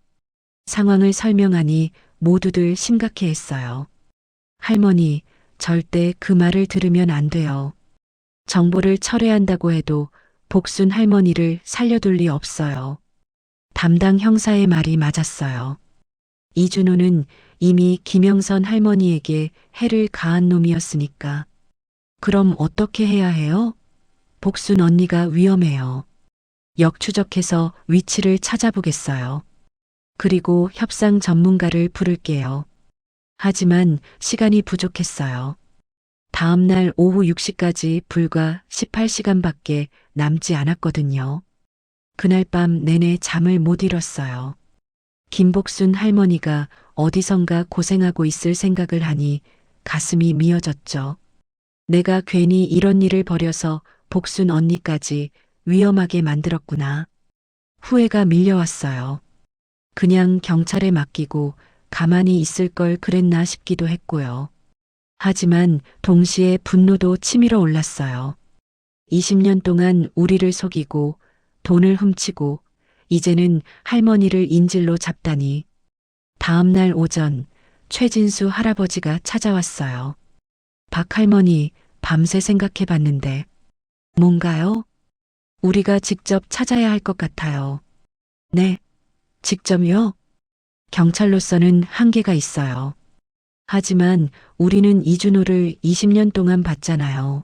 A: 상황을 설명하니 모두들 심각해했어요. 할머니, 절대 그 말을 들으면 안 돼요. 정보를 철회한다고 해도 복순 할머니를 살려둘 리 없어요. 담당 형사의 말이 맞았어요. 이준호는 이미 김영선 할머니에게 해를 가한 놈이었으니까. 그럼 어떻게 해야 해요? 복순 언니가 위험해요. 역추적해서 위치를 찾아보겠어요. 그리고 협상 전문가를 부를게요. 하지만 시간이 부족했어요. 다음 날 오후 6시까지 불과 18시간밖에 남지 않았거든요. 그날 밤 내내 잠을 못 이뤘어요. 김복순 할머니가 어디선가 고생하고 있을 생각을 하니 가슴이 미어졌죠. 내가 괜히 이런 일을 벌여서 복순 언니까지 위험하게 만들었구나. 후회가 밀려왔어요. 그냥 경찰에 맡기고 가만히 있을 걸 그랬나 싶기도 했고요. 하지만 동시에 분노도 치밀어 올랐어요. 20년 동안 우리를 속이고 돈을 훔치고 이제는 할머니를 인질로 잡다니. 다음 날 오전 최진수 할아버지가 찾아왔어요. 박 할머니, 밤새 생각해 봤는데 뭔가요? 우리가 직접 찾아야 할 것 같아요. 네, 직접요? 경찰로서는 한계가 있어요. 하지만 우리는 이준호를 20년 동안 봤잖아요.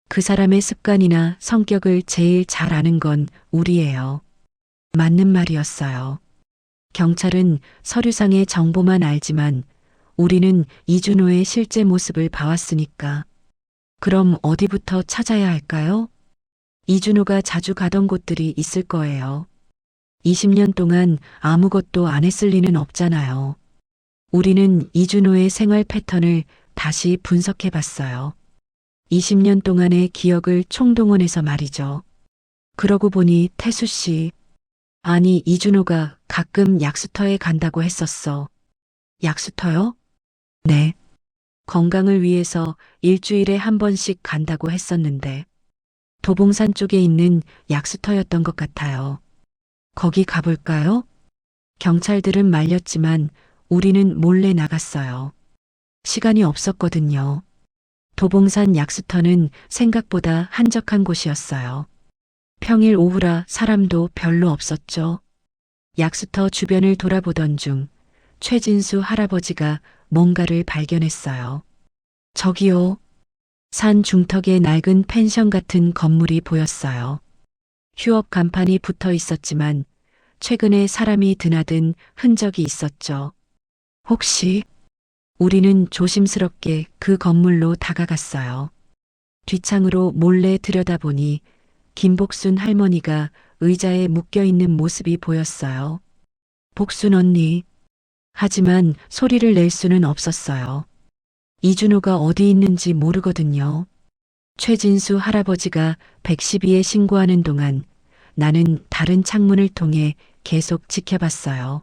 A: 그 사람의 습관이나 성격을 제일 잘 아는 건 우리예요. 맞는 말이었어요. 경찰은 서류상의 정보만 알지만 우리는 이준호의 실제 모습을 봐왔으니까. 그럼 어디부터 찾아야 할까요? 이준호가 자주 가던 곳들이 있을 거예요. 20년 동안 아무것도 안 했을 리는 없잖아요. 우리는 이준호의 생활 패턴을 다시 분석해 봤어요. 20년 동안의 기억을 총동원해서 말이죠. 그러고 보니 태수 씨, 아니 이준호가 가끔 약수터에 간다고 했었어. 약수터요? 네. 건강을 위해서 일주일에 한 번씩 간다고 했었는데 도봉산 쪽에 있는 약수터였던 것 같아요. 거기 가볼까요? 경찰들은 말렸지만 우리는 몰래 나갔어요. 시간이 없었거든요. 도봉산 약수터는 생각보다 한적한 곳이었어요. 평일 오후라 사람도 별로 없었죠. 약수터 주변을 돌아보던 중 최진수 할아버지가 뭔가를 발견했어요. 저기요. 산 중턱에 낡은 펜션 같은 건물이 보였어요. 휴업 간판이 붙어 있었지만 최근에 사람이 드나든 흔적이 있었죠. 혹시 우리는 조심스럽게 그 건물로 다가갔어요. 뒷창으로 몰래 들여다보니 김복순 할머니가 의자에 묶여 있는 모습이 보였어요. 복순 언니. 하지만 소리를 낼 수는 없었어요. 이준호가 어디 있는지 모르거든요. 최진수 할아버지가 112에 신고하는 동안 나는 다른 창문을 통해 계속 지켜봤어요.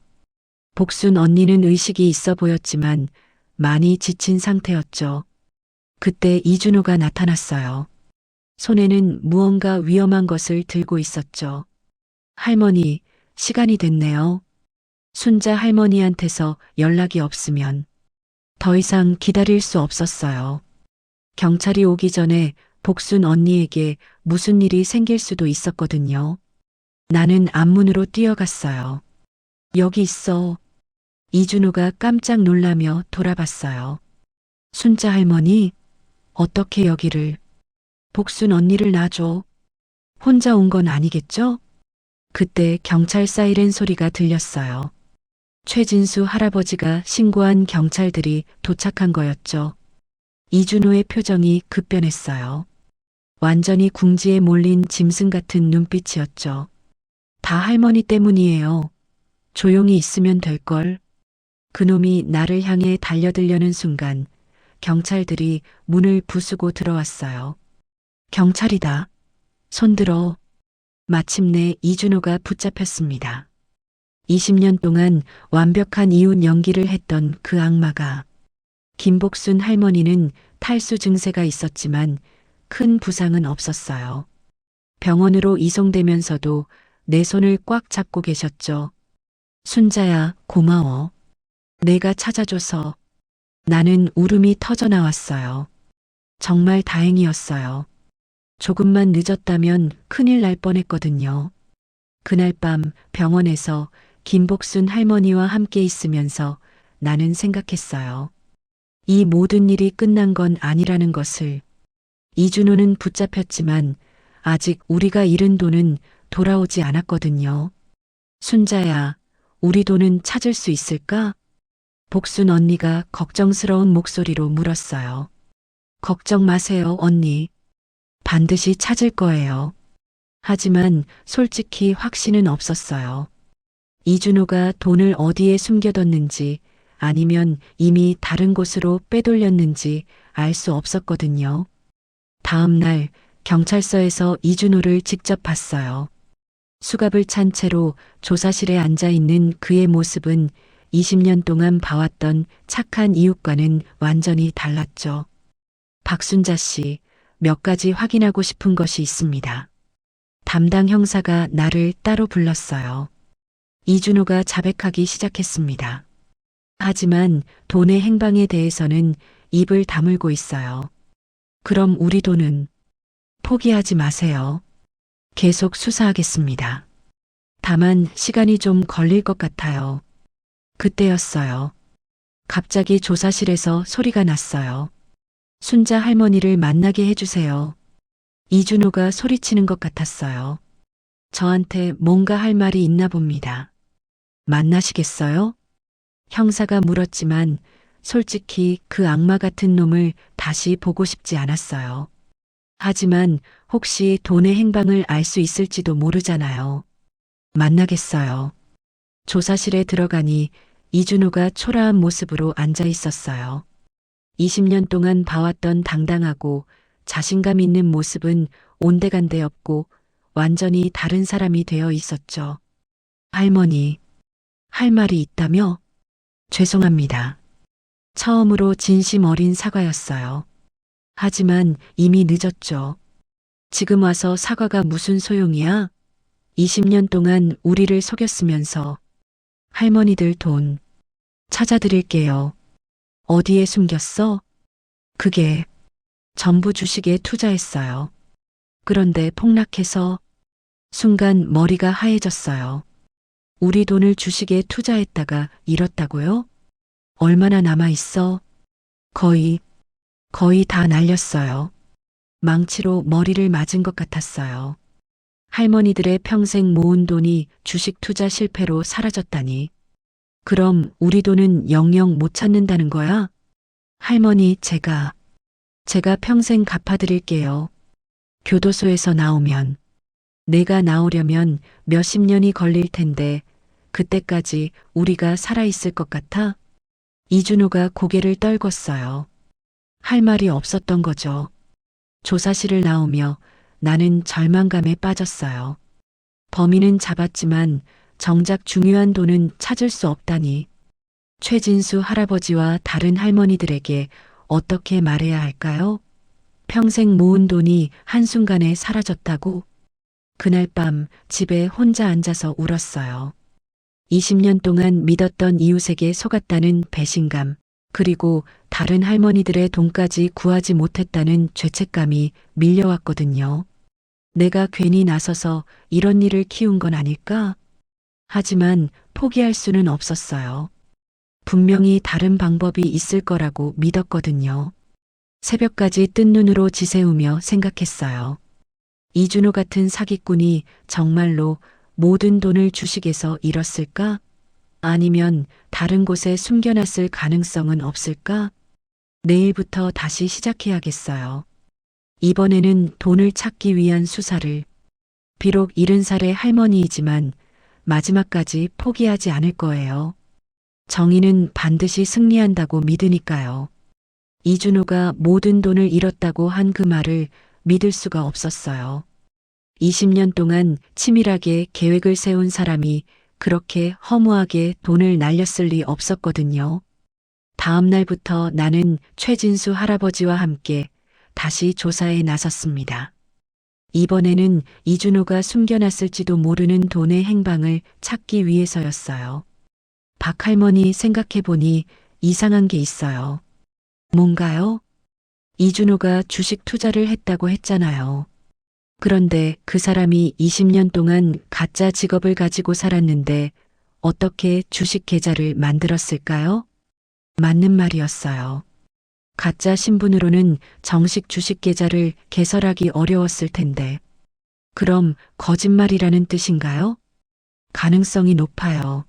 A: 복순 언니는 의식이 있어 보였지만 많이 지친 상태였죠. 그때 이준호가 나타났어요. 손에는 무언가 위험한 것을 들고 있었죠. 할머니, 시간이 됐네요. 순자 할머니한테서 연락이 없으면 더 이상 기다릴 수 없었어요. 경찰이 오기 전에 복순 언니에게 무슨 일이 생길 수도 있었거든요. 나는 앞문으로 뛰어갔어요. 여기 있어. 이준호가 깜짝 놀라며 돌아봤어요. 순자 할머니, 어떻게 여기를? 복순 언니를 놔줘. 혼자 온 건 아니겠죠? 그때 경찰 사이렌 소리가 들렸어요. 최진수 할아버지가 신고한 경찰들이 도착한 거였죠. 이준호의 표정이 급변했어요. 완전히 궁지에 몰린 짐승 같은 눈빛이었죠. 다 할머니 때문이에요. 조용히 있으면 될걸. 그놈이 나를 향해 달려들려는 순간 경찰들이 문을 부수고 들어왔어요. 경찰이다. 손들어. 마침내 이준호가 붙잡혔습니다. 20년 동안 완벽한 이웃 연기를 했던 그 악마가. 김복순 할머니는 탈수 증세가 있었지만 큰 부상은 없었어요. 병원으로 이송되면서도 내 손을 꽉 잡고 계셨죠. 순자야, 고마워. 내가 찾아줘서. 나는 울음이 터져 나왔어요. 정말 다행이었어요. 조금만 늦었다면 큰일 날 뻔했거든요. 그날 밤 병원에서 김복순 할머니와 함께 있으면서 나는 생각했어요. 이 모든 일이 끝난 건 아니라는 것을. 이준호는 붙잡혔지만 아직 우리가 잃은 돈은 돌아오지 않았거든요. 순자야, 우리 돈은 찾을 수 있을까? 복순 언니가 걱정스러운 목소리로 물었어요. 걱정 마세요, 언니. 반드시 찾을 거예요. 하지만 솔직히 확신은 없었어요. 이준호가 돈을 어디에 숨겨뒀는지 아니면 이미 다른 곳으로 빼돌렸는지 알 수 없었거든요. 다음 날 경찰서에서 이준호를 직접 봤어요. 수갑을 찬 채로 조사실에 앉아 있는 그의 모습은 20년 동안 봐왔던 착한 이웃과는 완전히 달랐죠. 박순자 씨, 몇 가지 확인하고 싶은 것이 있습니다. 담당 형사가 나를 따로 불렀어요. 이준호가 자백하기 시작했습니다. 하지만 돈의 행방에 대해서는 입을 다물고 있어요. 그럼 우리 돈은? 포기하지 마세요. 계속 수사하겠습니다. 다만 시간이 좀 걸릴 것 같아요. 그때였어요. 갑자기 조사실에서 소리가 났어요. 순자 할머니를 만나게 해주세요. 이준호가 소리치는 것 같았어요. 저한테 뭔가 할 말이 있나 봅니다. 만나시겠어요? 형사가 물었지만 솔직히 그 악마 같은 놈을 다시 보고 싶지 않았어요. 하지만 혹시 돈의 행방을 알 수 있을지도 모르잖아요. 만나겠어요. 조사실에 들어가니 이준호가 초라한 모습으로 앉아 있었어요. 20년 동안 봐왔던 당당하고 자신감 있는 모습은 온데간데 없고 완전히 다른 사람이 되어 있었죠. 할머니, 할 말이 있다며? 죄송합니다. 처음으로 진심 어린 사과였어요. 하지만 이미 늦었죠. 지금 와서 사과가 무슨 소용이야? 20년 동안 우리를 속였으면서 할머니들 돈 찾아드릴게요. 어디에 숨겼어? 그게 전부 주식에 투자했어요. 그런데 폭락해서 순간 머리가 하얘졌어요. 우리 돈을 주식에 투자했다가 잃었다고요? 얼마나 남아있어? 거의 다 날렸어요. 망치로 머리를 맞은 것 같았어요. 할머니들의 평생 모은 돈이 주식 투자 실패로 사라졌다니. 그럼 우리 돈은 영영 못 찾는다는 거야? 할머니, 제가 평생 갚아드릴게요. 교도소에서 나오면, 내가 나오려면 몇십 년이 걸릴 텐데, 그때까지 우리가 살아있을 것 같아? 이준호가 고개를 떨궜어요. 할 말이 없었던 거죠. 조사실을 나오며 나는 절망감에 빠졌어요. 범인은 잡았지만 정작 중요한 돈은 찾을 수 없다니. 최진수 할아버지와 다른 할머니들에게 어떻게 말해야 할까요? 평생 모은 돈이 한순간에 사라졌다고? 그날 밤 집에 혼자 앉아서 울었어요. 20년 동안 믿었던 이웃에게 속았다는 배신감, 그리고 다른 할머니들의 돈까지 구하지 못했다는 죄책감이 밀려왔거든요. 내가 괜히 나서서 이런 일을 키운 건 아닐까? 하지만 포기할 수는 없었어요. 분명히 다른 방법이 있을 거라고 믿었거든요. 새벽까지 뜬 눈으로 지새우며 생각했어요. 이준호 같은 사기꾼이 정말로 모든 돈을 주식에서 잃었을까? 아니면 다른 곳에 숨겨놨을 가능성은 없을까? 내일부터 다시 시작해야겠어요. 이번에는 돈을 찾기 위한 수사를. 비록 70살의 할머니이지만 마지막까지 포기하지 않을 거예요. 정의는 반드시 승리한다고 믿으니까요. 이준호가 모든 돈을 잃었다고 한 그 말을 믿을 수가 없었어요. 20년 동안 치밀하게 계획을 세운 사람이 그렇게 허무하게 돈을 날렸을 리 없었거든요. 다음 날부터 나는 최진수 할아버지와 함께 다시 조사에 나섰습니다. 이번에는 이준호가 숨겨놨을지도 모르는 돈의 행방을 찾기 위해서였어요. 박할머니 생각해보니 이상한 게 있어요. 뭔가요? 이준호가 주식 투자를 했다고 했잖아요. 그런데 그 사람이 20년 동안 가짜 직업을 가지고 살았는데 어떻게 주식 계좌를 만들었을까요? 맞는 말이었어요. 가짜 신분으로는 정식 주식 계좌를 개설하기 어려웠을 텐데. 그럼 거짓말이라는 뜻인가요? 가능성이 높아요.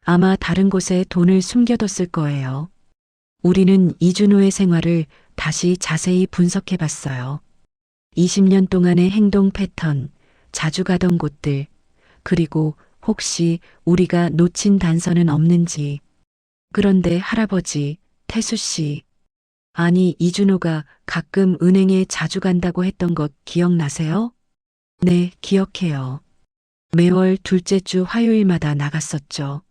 A: 아마 다른 곳에 돈을 숨겨뒀을 거예요. 우리는 이준호의 생활을 다시 자세히 분석해 봤어요. 20년 동안의 행동 패턴, 자주 가던 곳들, 그리고 혹시 우리가 놓친 단서는 없는지. 그런데 할아버지, 태수 씨, 아니 이준호가 가끔 은행에 자주 간다고 했던 것 기억나세요? 네, 기억해요. 매월 둘째 주 화요일마다 나갔었죠.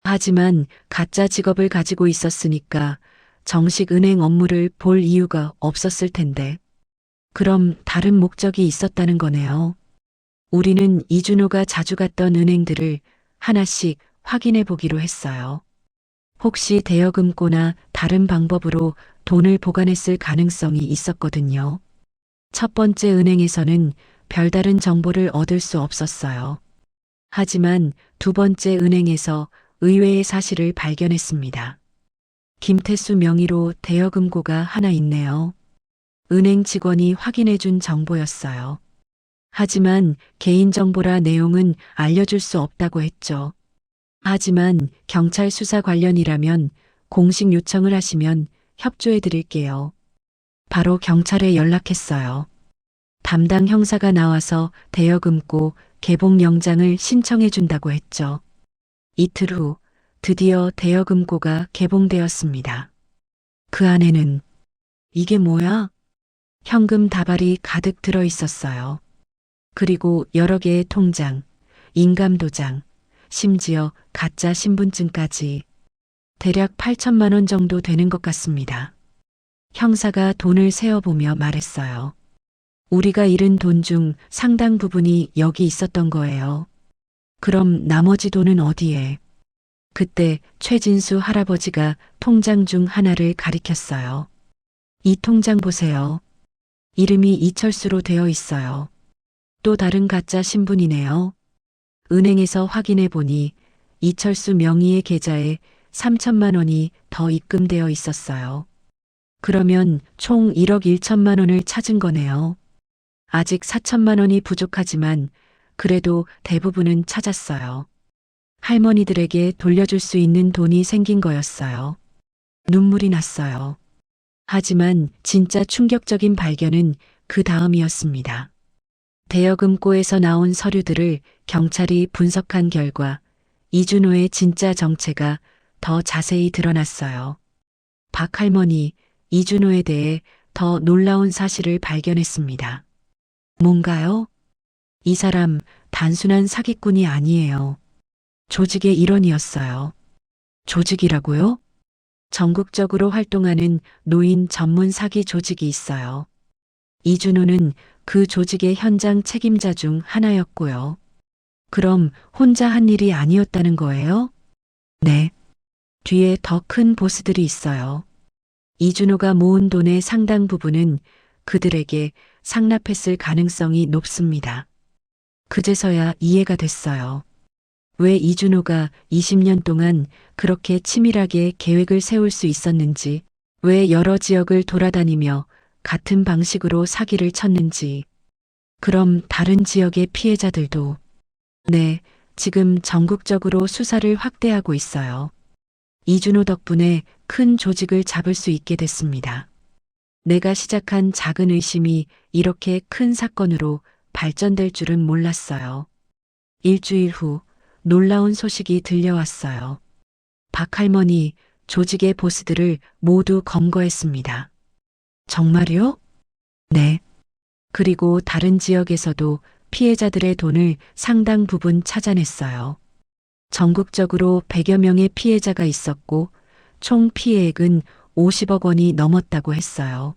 A: 하지만 가짜 직업을 가지고 있었으니까 정식 은행 업무를 볼 이유가 없었을 텐데. 그럼 다른 목적이 있었다는 거네요. 우리는 이준호가 자주 갔던 은행들을 하나씩 확인해 보기로 했어요. 혹시 대여금고나 다른 방법으로 돈을 보관했을 가능성이 있었거든요. 첫 번째 은행에서는 별다른 정보를 얻을 수 없었어요. 하지만 두 번째 은행에서 의외의 사실을 발견했습니다. 김태수 명의로 대여금고가 하나 있네요. 은행 직원이 확인해준 정보였어요. 하지만 개인정보라 내용은 알려줄 수 없다고 했죠. 하지만 경찰 수사 관련이라면 공식 요청을 하시면 협조해 드릴게요. 바로 경찰에 연락했어요. 담당 형사가 나와서 대여금고 개봉영장을 신청해 준다고 했죠. 이틀 후 드디어 대여금고가 개봉되었습니다. 그 안에는 이게 뭐야? 현금 다발이 가득 들어 있었어요. 그리고 여러 개의 통장, 인감도장, 심지어 가짜 신분증까지 대략 8천만 원 정도 되는 것 같습니다. 형사가 돈을 세어보며 말했어요. 우리가 잃은 돈 중 상당 부분이 여기 있었던 거예요. 그럼 나머지 돈은 어디에? 그때 최진수 할아버지가 통장 중 하나를 가리켰어요. 이 통장 보세요. 이름이 이철수로 되어 있어요. 또 다른 가짜 신분이네요. 은행에서 확인해 보니 이철수 명의의 계좌에 3천만 원이 더 입금되어 있었어요. 그러면 총 1억 1천만 원을 찾은 거네요. 아직 4천만 원이 부족하지만 그래도 대부분은 찾았어요. 할머니들에게 돌려줄 수 있는 돈이 생긴 거였어요. 눈물이 났어요. 하지만 진짜 충격적인 발견은 그 다음이었습니다. 대여금고에서 나온 서류들을 경찰이 분석한 결과 이준호의 진짜 정체가 더 자세히 드러났어요. 박 할머니, 이준호에 대해 더 놀라운 사실을 발견했습니다. 뭔가요? 이 사람 단순한 사기꾼이 아니에요. 조직의 일원이었어요. 조직이라고요? 전국적으로 활동하는 노인 전문 사기 조직이 있어요. 이준호는 그 조직의 현장 책임자 중 하나였고요. 그럼 혼자 한 일이 아니었다는 거예요? 네. 뒤에 더 큰 보스들이 있어요. 이준호가 모은 돈의 상당 부분은 그들에게 상납했을 가능성이 높습니다. 그제서야 이해가 됐어요. 왜 이준호가 20년 동안 그렇게 치밀하게 계획을 세울 수 있었는지, 왜 여러 지역을 돌아다니며 같은 방식으로 사기를 쳤는지. 그럼 다른 지역의 피해자들도? 네, 지금 전국적으로 수사를 확대하고 있어요. 이준호 덕분에 큰 조직을 잡을 수 있게 됐습니다. 내가 시작한 작은 의심이 이렇게 큰 사건으로 발전될 줄은 몰랐어요. 일주일 후 놀라운 소식이 들려왔어요. 박 할머니, 조직의 보스들을 모두 검거했습니다. 정말요? 네. 그리고 다른 지역에서도 피해자들의 돈을 상당 부분 찾아냈어요. 전국적으로 100여 명의 피해자가 있었고 총 피해액은 50억 원이 넘었다고 했어요.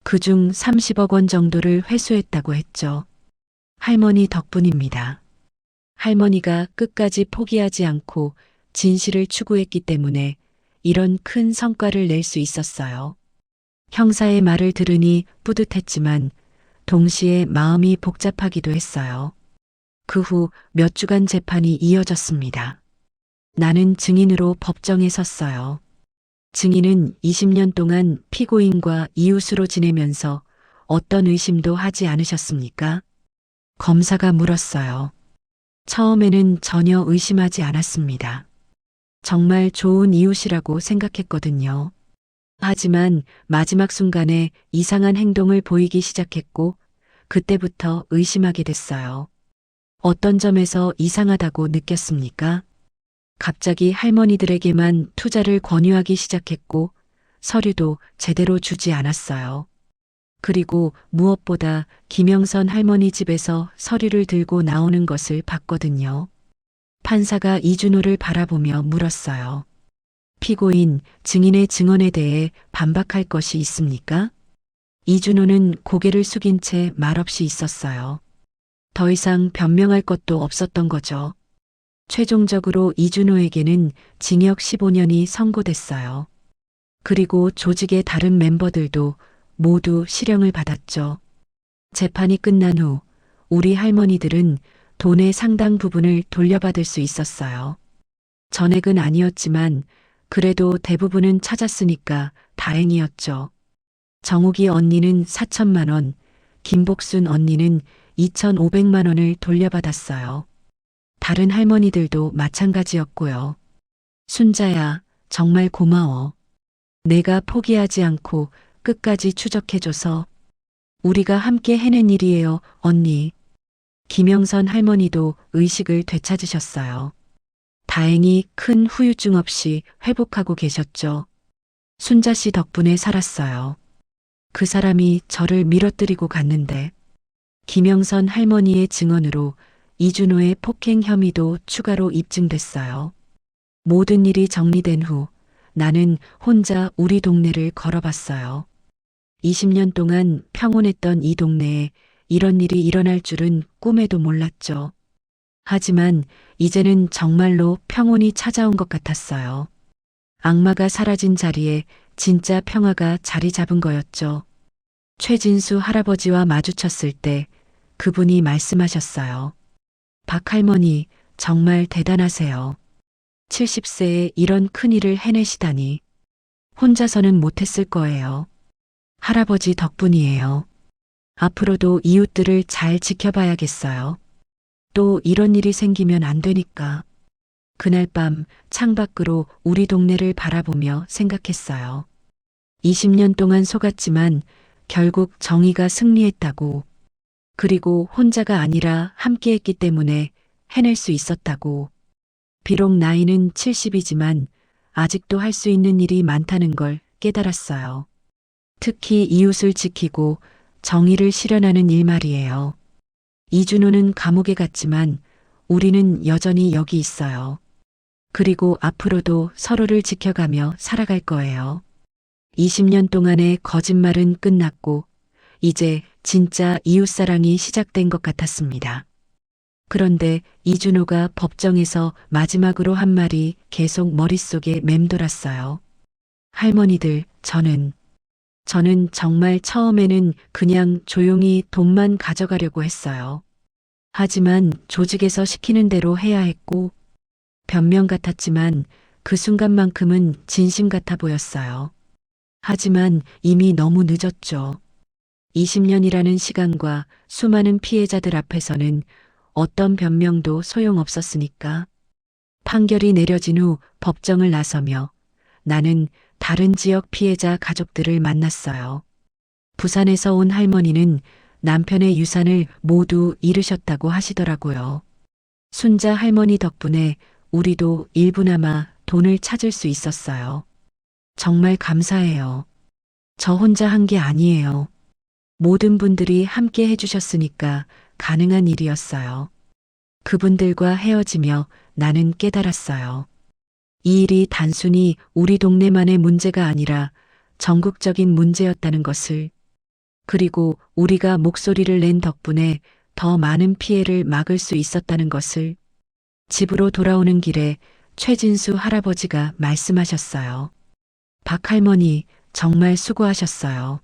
A: 그중 30억 원 정도를 회수했다고 했죠. 할머니 덕분입니다. 할머니가 끝까지 포기하지 않고 진실을 추구했기 때문에 이런 큰 성과를 낼 수 있었어요. 형사의 말을 들으니 뿌듯했지만 동시에 마음이 복잡하기도 했어요. 그 후 몇 주간 재판이 이어졌습니다. 나는 증인으로 법정에 섰어요. 증인은 20년 동안 피고인과 이웃으로 지내면서 어떤 의심도 하지 않으셨습니까? 검사가 물었어요. 처음에는 전혀 의심하지 않았습니다. 정말 좋은 이웃이라고 생각했거든요. 하지만 마지막 순간에 이상한 행동을 보이기 시작했고 그때부터 의심하게 됐어요. 어떤 점에서 이상하다고 느꼈습니까? 갑자기 할머니들에게만 투자를 권유하기 시작했고 서류도 제대로 주지 않았어요. 그리고 무엇보다 김영선 할머니 집에서 서류를 들고 나오는 것을 봤거든요. 판사가 이준호를 바라보며 물었어요. 피고인, 증인의 증언에 대해 반박할 것이 있습니까? 이준호는 고개를 숙인 채 말없이 있었어요. 더 이상 변명할 것도 없었던 거죠. 최종적으로 이준호에게는 징역 15년이 선고됐어요. 그리고 조직의 다른 멤버들도 모두 실형을 받았죠. 재판이 끝난 후 우리 할머니들은 돈의 상당 부분을 돌려받을 수 있었어요. 전액은 아니었지만 그래도 대부분은 찾았으니까 다행이었죠. 정욱이 언니는 4천만 원, 김복순 언니는 2,500만 원을 돌려받았어요. 다른 할머니들도 마찬가지였고요. 순자야, 정말 고마워. 내가 포기하지 않고 끝까지 추적해줘서. 우리가 함께 해낸 일이에요, 언니. 김영선 할머니도 의식을 되찾으셨어요. 다행히 큰 후유증 없이 회복하고 계셨죠. 순자 씨 덕분에 살았어요. 그 사람이 저를 밀어뜨리고 갔는데 김영선 할머니의 증언으로 이준호의 폭행 혐의도 추가로 입증됐어요. 모든 일이 정리된 후 나는 혼자 우리 동네를 걸어봤어요. 20년 동안 평온했던 이 동네에 이런 일이 일어날 줄은 꿈에도 몰랐죠. 하지만 이제는 정말로 평온이 찾아온 것 같았어요. 악마가 사라진 자리에 진짜 평화가 자리 잡은 거였죠. 최진수 할아버지와 마주쳤을 때 그분이 말씀하셨어요. 박 할머니, 정말 대단하세요. 70세에 이런 큰일을 해내시다니. 혼자서는 못했을 거예요. 할아버지 덕분이에요. 앞으로도 이웃들을 잘 지켜봐야겠어요. 또 이런 일이 생기면 안 되니까. 그날 밤 창밖으로 우리 동네를 바라보며 생각했어요. 20년 동안 속았지만 결국 정의가 승리했다고. 그리고 혼자가 아니라 함께했기 때문에 해낼 수 있었다고. 비록 나이는 70이지만 아직도 할 수 있는 일이 많다는 걸 깨달았어요. 특히 이웃을 지키고 정의를 실현하는 일 말이에요. 이준호는 감옥에 갔지만 우리는 여전히 여기 있어요. 그리고 앞으로도 서로를 지켜가며 살아갈 거예요. 20년 동안의 거짓말은 끝났고 이제 진짜 이웃사랑이 시작된 것 같았습니다. 그런데 이준호가 법정에서 마지막으로 한 말이 계속 머릿속에 맴돌았어요. 할머니들, 저는 정말 처음에는 그냥 조용히 돈만 가져가려고 했어요. 하지만 조직에서 시키는 대로 해야 했고, 변명 같았지만 그 순간만큼은 진심 같아 보였어요. 하지만 이미 너무 늦었죠. 20년이라는 시간과 수많은 피해자들 앞에서는 어떤 변명도 소용없었으니까. 판결이 내려진 후 법정을 나서며 나는 다른 지역 피해자 가족들을 만났어요. 부산에서 온 할머니는 남편의 유산을 모두 잃으셨다고 하시더라고요. 순자 할머니 덕분에 우리도 일부나마 돈을 찾을 수 있었어요. 정말 감사해요. 저 혼자 한 게 아니에요. 모든 분들이 함께 해주셨으니까 가능한 일이었어요. 그분들과 헤어지며 나는 깨달았어요. 이 일이 단순히 우리 동네만의 문제가 아니라 전국적인 문제였다는 것을. 그리고 우리가 목소리를 낸 덕분에 더 많은 피해를 막을 수 있었다는 것을. 집으로 돌아오는 길에 최진수 할아버지가 말씀하셨어요. 박 할머니, 정말 수고하셨어요.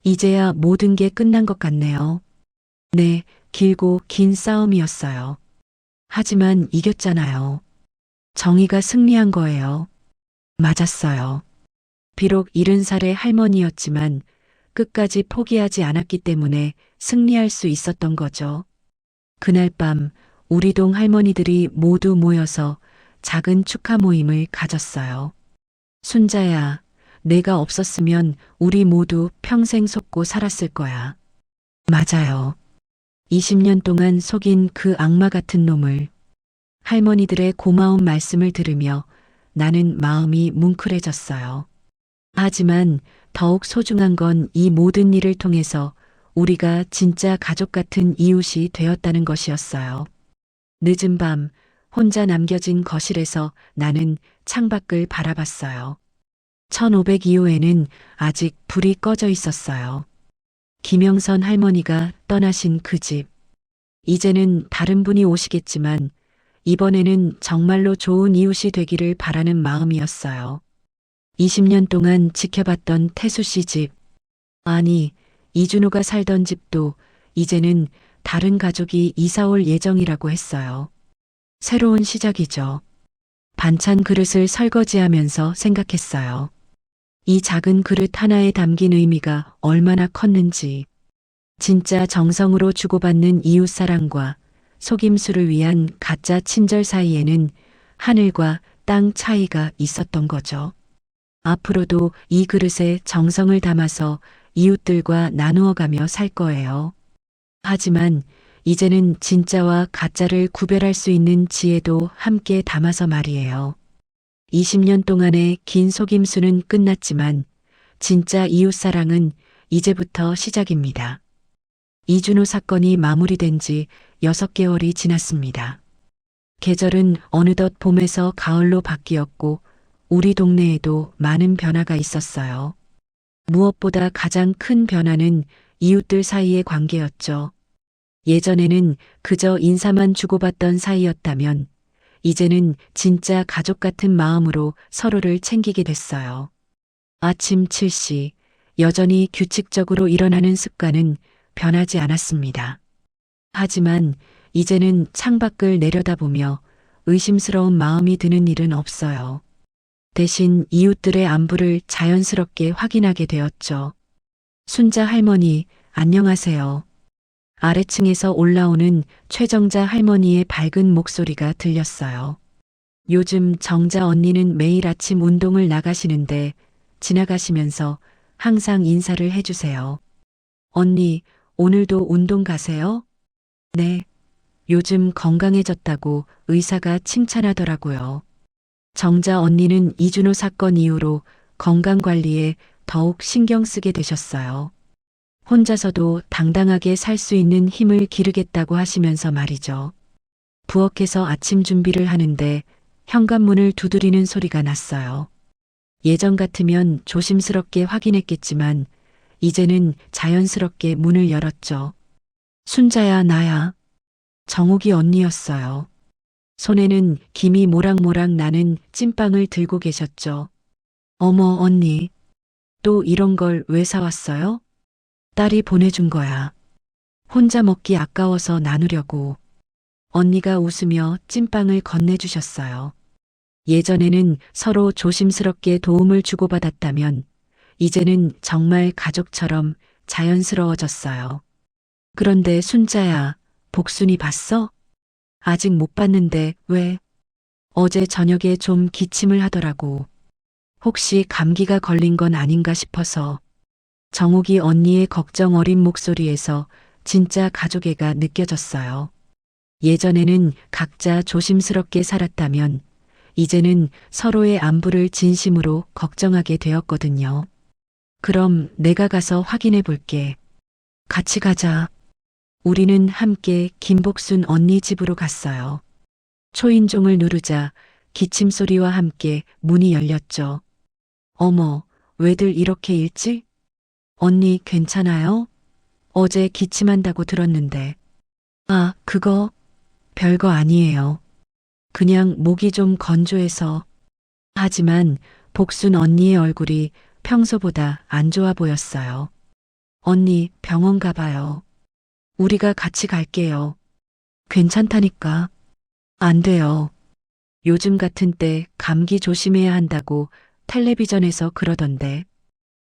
A: 이제야 모든 게 끝난 것 같네요. 네, 길고 긴 싸움이었어요. 하지만 이겼잖아요. 정의가 승리한 거예요. 맞았어요. 비록 70살의 할머니였지만 끝까지 포기하지 않았기 때문에 승리할 수 있었던 거죠. 그날 밤 우리 동 할머니들이 모두 모여서 작은 축하 모임을 가졌어요. 순자야, 내가 없었으면 우리 모두 평생 속고 살았을 거야. 맞아요. 20년 동안 속인 그 악마 같은 놈을. 할머니들의 고마운 말씀을 들으며 나는 마음이 뭉클해졌어요. 하지만 더욱 소중한 건 이 모든 일을 통해서 우리가 진짜 가족 같은 이웃이 되었다는 것이었어요. 늦은 밤 혼자 남겨진 거실에서 나는 창밖을 바라봤어요. 1502호에는 아직 불이 꺼져 있었어요. 김영선 할머니가 떠나신 그 집. 이제는 다른 분이 오시겠지만 이번에는 정말로 좋은 이웃이 되기를 바라는 마음이었어요. 20년 동안 지켜봤던 태수 씨 집. 아니, 이준호가 살던 집도 이제는 다른 가족이 이사 올 예정이라고 했어요. 새로운 시작이죠. 반찬 그릇을 설거지하면서 생각했어요. 이 작은 그릇 하나에 담긴 의미가 얼마나 컸는지. 진짜 정성으로 주고받는 이웃사랑과 속임수를 위한 가짜 친절 사이에는 하늘과 땅 차이가 있었던 거죠. 앞으로도 이 그릇에 정성을 담아서 이웃들과 나누어가며 살 거예요. 하지만 이제는 진짜와 가짜를 구별할 수 있는 지혜도 함께 담아서 말이에요. 20년 동안의 긴 속임수는 끝났지만 진짜 이웃사랑은 이제부터 시작입니다. 이준호 사건이 마무리된 지 6개월이 지났습니다. 계절은 어느덧 봄에서 가을로 바뀌었고 우리 동네에도 많은 변화가 있었어요. 무엇보다 가장 큰 변화는 이웃들 사이의 관계였죠. 예전에는 그저 인사만 주고받던 사이였다면 이제는 진짜 가족 같은 마음으로 서로를 챙기게 됐어요. 아침 7시 여전히 규칙적으로 일어나는 습관은 변하지 않았습니다. 하지만 이제는 창밖을 내려다보며 의심스러운 마음이 드는 일은 없어요. 대신 이웃들의 안부를 자연스럽게 확인하게 되었죠. 순자 할머니, 안녕하세요. 아래층에서 올라오는 최정자 할머니의 밝은 목소리가 들렸어요. 요즘 정자 언니는 매일 아침 운동을 나가시는데 지나가시면서 항상 인사를 해주세요. 언니, 오늘도 운동 가세요? 네. 요즘 건강해졌다고 의사가 칭찬하더라고요. 정자 언니는 이준호 사건 이후로 건강관리에 더욱 신경 쓰게 되셨어요. 혼자서도 당당하게 살 수 있는 힘을 기르겠다고 하시면서 말이죠. 부엌에서 아침 준비를 하는데 현관문을 두드리는 소리가 났어요. 예전 같으면 조심스럽게 확인했겠지만 이제는 자연스럽게 문을 열었죠. 순자야, 나야. 정옥이 언니였어요. 손에는 김이 모락모락 나는 찐빵을 들고 계셨죠. 어머, 언니. 또 이런 걸 왜 사왔어요? 딸이 보내준 거야. 혼자 먹기 아까워서 나누려고. 언니가 웃으며 찐빵을 건네주셨어요. 예전에는 서로 조심스럽게 도움을 주고받았다면 이제는 정말 가족처럼 자연스러워졌어요. 그런데 순자야, 복순이 봤어? 아직 못 봤는데 왜? 어제 저녁에 좀 기침을 하더라고. 혹시 감기가 걸린 건 아닌가 싶어서. 정옥이 언니의 걱정 어린 목소리에서 진짜 가족애가 느껴졌어요. 예전에는 각자 조심스럽게 살았다면 이제는 서로의 안부를 진심으로 걱정하게 되었거든요. 그럼 내가 가서 확인해 볼게. 같이 가자. 우리는 함께 김복순 언니 집으로 갔어요. 초인종을 누르자 기침 소리와 함께 문이 열렸죠. 어머, 왜들 이렇게 일찍? 언니 괜찮아요? 어제 기침한다고 들었는데. 아, 그거 별거 아니에요. 그냥 목이 좀 건조해서. 하지만 복순 언니의 얼굴이 평소보다 안 좋아 보였어요. 언니 병원 가봐요. 우리가 같이 갈게요. 괜찮다니까. 안 돼요. 요즘 같은 때 감기 조심해야 한다고 텔레비전에서 그러던데.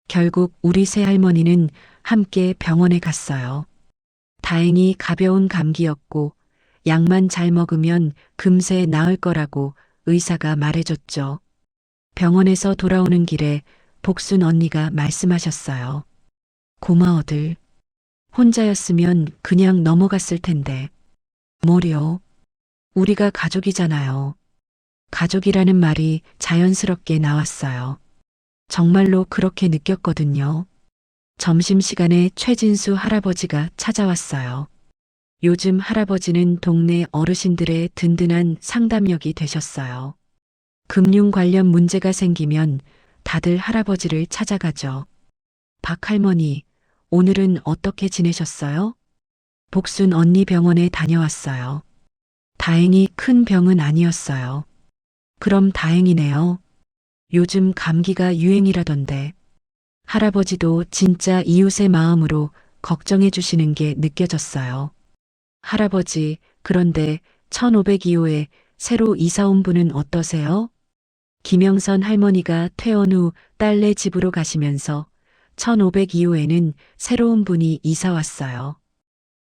A: 결국 우리 새할머니는 함께 병원에 갔어요. 다행히 가벼운 감기였고 약만 잘 먹으면 금세 나을 거라고 의사가 말해줬죠. 병원에서 돌아오는 길에 복순 언니가 말씀하셨어요. 고마워들. 혼자였으면 그냥 넘어갔을 텐데. 뭐려? 우리가 가족이잖아요. 가족이라는 말이 자연스럽게 나왔어요. 정말로 그렇게 느꼈거든요. 점심시간에 최진수 할아버지가 찾아왔어요. 요즘 할아버지는 동네 어르신들의 든든한 상담역이 되셨어요. 금융 관련 문제가 생기면 다들 할아버지를 찾아가죠. 박 할머니, 오늘은 어떻게 지내셨어요? 복순 언니 병원에 다녀왔어요. 다행히 큰 병은 아니었어요. 그럼 다행이네요. 요즘 감기가 유행이라던데. 할아버지도 진짜 이웃의 마음으로 걱정해 주시는 게 느껴졌어요. 할아버지, 그런데 1502호에 새로 이사 온 분은 어떠세요? 김영선 할머니가 퇴원 후 딸네 집으로 가시면서 1502호에는 새로운 분이 이사 왔어요.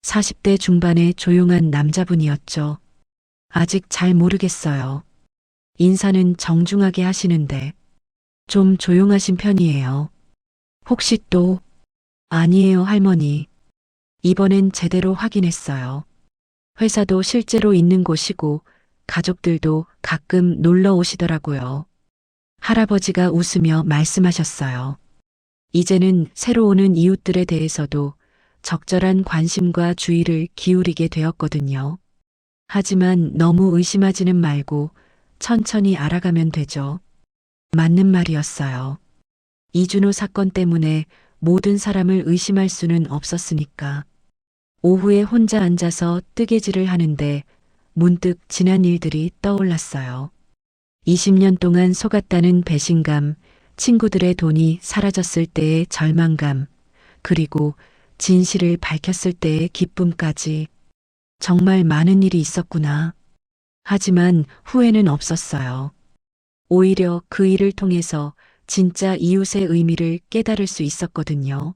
A: 40대 중반의 조용한 남자분이었죠. 아직 잘 모르겠어요. 인사는 정중하게 하시는데 좀 조용하신 편이에요. 혹시 또? 아니에요, 할머니. 이번엔 제대로 확인했어요. 회사도 실제로 있는 곳이고 가족들도 가끔 놀러 오시더라고요. 할아버지가 웃으며 말씀하셨어요. 이제는 새로 오는 이웃들에 대해서도 적절한 관심과 주의를 기울이게 되었거든요. 하지만 너무 의심하지는 말고 천천히 알아가면 되죠. 맞는 말이었어요. 이준호 사건 때문에 모든 사람을 의심할 수는 없었으니까. 오후에 혼자 앉아서 뜨개질을 하는데 문득 지난 일들이 떠올랐어요. 20년 동안 속았다는 배신감, 친구들의 돈이 사라졌을 때의 절망감, 그리고 진실을 밝혔을 때의 기쁨까지. 정말 많은 일이 있었구나. 하지만 후회는 없었어요. 오히려 그 일을 통해서 진짜 이웃의 의미를 깨달을 수 있었거든요.